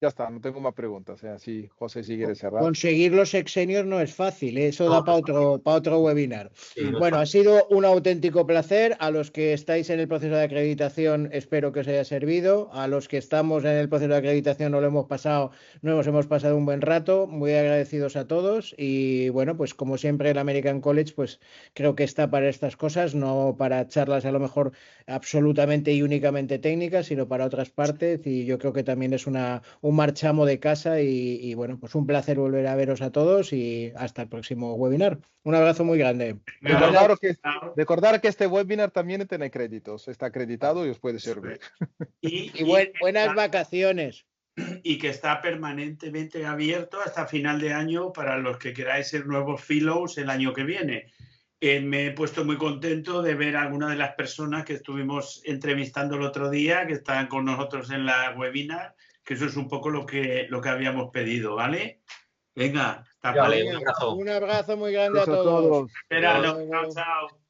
Speaker 2: Ya está, no tengo más preguntas. Así, José, si quieres cerrar.
Speaker 1: Conseguir los sexenios no es fácil, eso da para otro webinar. Bueno, ha sido un auténtico placer. A los que estáis en el proceso de acreditación, espero que os haya servido. A los que estamos en el proceso de acreditación nos hemos pasado un buen rato. Muy agradecidos a todos. Y bueno, pues como siempre, el American College, pues creo que está para estas cosas, no para charlas a lo mejor absolutamente y únicamente técnicas, sino para otras partes. Y yo creo que también es un marchamo de casa y bueno, pues un placer volver a veros a todos y hasta el próximo webinar. Un abrazo muy grande.
Speaker 2: Recordar que este webinar también tiene créditos, está acreditado y os puede servir.
Speaker 1: Y buenas vacaciones.
Speaker 5: Y que está permanentemente abierto hasta final de año para los que queráis ser nuevos fellows el año que viene. Me he puesto muy contento de ver a algunas de las personas que estuvimos entrevistando el otro día, que están con nosotros en la webinar, que eso es un poco lo que habíamos pedido, ¿vale? Venga,
Speaker 6: Vale,
Speaker 1: un abrazo muy grande a todos.
Speaker 5: Espera, chao, chao.